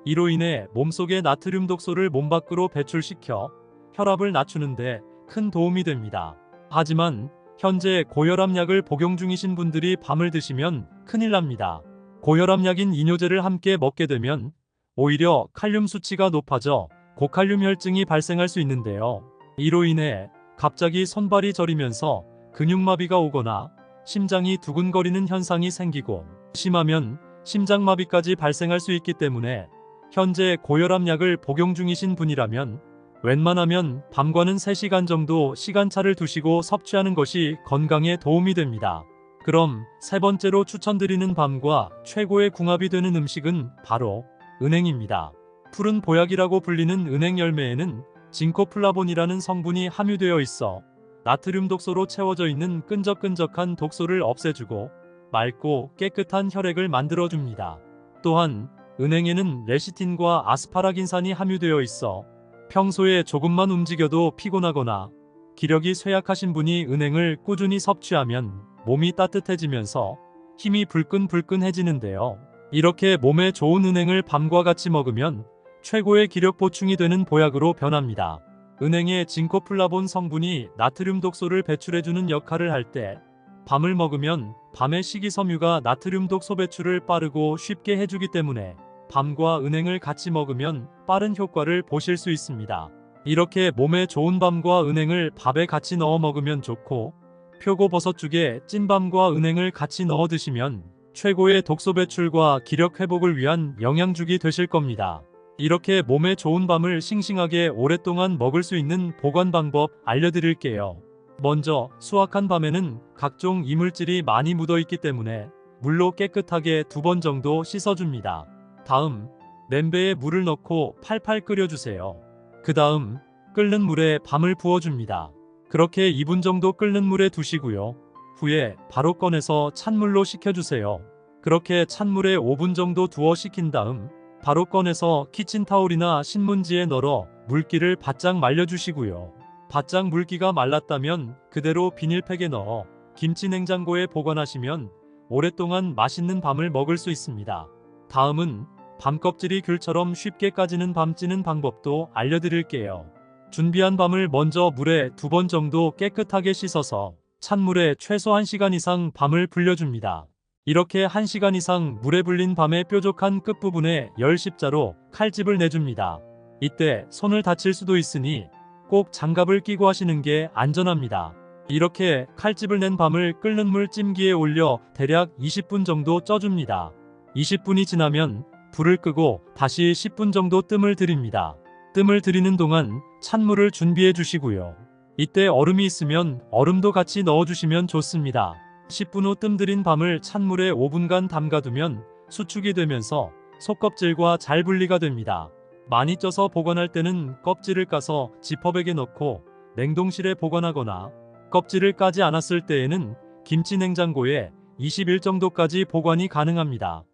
이로 인해 몸속의 나트륨 독소를 몸 밖으로 배출시켜 혈압을 낮추는데 큰 도움이 됩니다. 하지만 현재 고혈압 약을 복용 중이신 분들이 밤을 드시면 큰일 납니다. 고혈압 약인 이뇨제를 함께 먹게 되면 오히려 칼륨 수치가 높아져 고칼륨 혈증이 발생할 수 있는데요. 이로 인해 갑자기 손발이 저리면서 근육마비가 오거나 심장이 두근거리는 현상이 생기고, 심하면 심장마비까지 발생할 수 있기 때문에 현재 고혈압 약을 복용 중이신 분이라면 웬만하면 밤과는 3시간 정도 시간차를 두시고 섭취하는 것이 건강에 도움이 됩니다. 그럼 세 번째로 추천드리는 밤과 최고의 궁합이 되는 음식은 바로 은행입니다. 푸른 보약이라고 불리는 은행 열매에는 징코플라본이라는 성분이 함유되어 있어 나트륨 독소로 채워져 있는 끈적끈적한 독소를 없애주고 맑고 깨끗한 혈액을 만들어줍니다. 또한 은행에는 레시틴과 아스파라긴산이 함유되어 있어 평소에 조금만 움직여도 피곤하거나 기력이 쇠약하신 분이 은행을 꾸준히 섭취하면 몸이 따뜻해지면서 힘이 불끈불끈해지는데요. 이렇게 몸에 좋은 은행을 밤과 같이 먹으면 최고의 기력 보충이 되는 보약으로 변합니다. 은행의 징코플라본 성분이 나트륨 독소를 배출해주는 역할을 할 때 밤을 먹으면 밤의 식이섬유가 나트륨 독소 배출을 빠르고 쉽게 해주기 때문에 밤과 은행을 같이 먹으면 빠른 효과를 보실 수 있습니다. 이렇게 몸에 좋은 밤과 은행을 밥에 같이 넣어 먹으면 좋고, 표고버섯죽에 찐밤과 은행을 같이 넣어 드시면 최고의 독소 배출과 기력 회복을 위한 영양죽이 되실 겁니다. 이렇게 몸에 좋은 밤을 싱싱하게 오랫동안 먹을 수 있는 보관 방법 알려드릴게요. 먼저 수확한 밤에는 각종 이물질이 많이 묻어 있기 때문에 물로 깨끗하게 2번 정도 씻어줍니다. 다음 냄비에 물을 넣고 팔팔 끓여주세요. 그 다음 끓는 물에 밤을 부어줍니다. 그렇게 2분 정도 끓는 물에 두시고요. 후에 바로 꺼내서 찬물로 식혀주세요. 그렇게 찬물에 5분 정도 두어 식힌 다음 바로 꺼내서 키친타올이나 신문지에 널어 물기를 바짝 말려주시고요. 바짝 물기가 말랐다면 그대로 비닐팩에 넣어 김치 냉장고에 보관하시면 오랫동안 맛있는 밤을 먹을 수 있습니다. 다음은 밤 껍질이 귤처럼 쉽게 까지는 밤 찌는 방법도 알려드릴게요. 준비한 밤을 먼저 물에 2번 정도 깨끗하게 씻어서 찬물에 최소 1시간 이상 밤을 불려줍니다. 이렇게 1시간 이상 물에 불린 밤의 뾰족한 끝부분에 열 십자로 칼집을 내줍니다. 이때 손을 다칠 수도 있으니 꼭 장갑을 끼고 하시는 게 안전합니다. 이렇게 칼집을 낸 밤을 끓는 물 찜기에 올려 대략 20분 정도 쪄줍니다. 20분이 지나면 불을 끄고 다시 10분 정도 뜸을 들입니다. 뜸을 들이는 동안 찬물을 준비해 주시고요. 이때 얼음이 있으면 얼음도 같이 넣어주시면 좋습니다. 10분 후 뜸 들인 밤을 찬물에 5분간 담가두면 수축이 되면서 속껍질과 잘 분리가 됩니다. 많이 쪄서 보관할 때는 껍질을 까서 지퍼백에 넣고 냉동실에 보관하거나, 껍질을 까지 않았을 때에는 김치 냉장고에 20일 정도까지 보관이 가능합니다.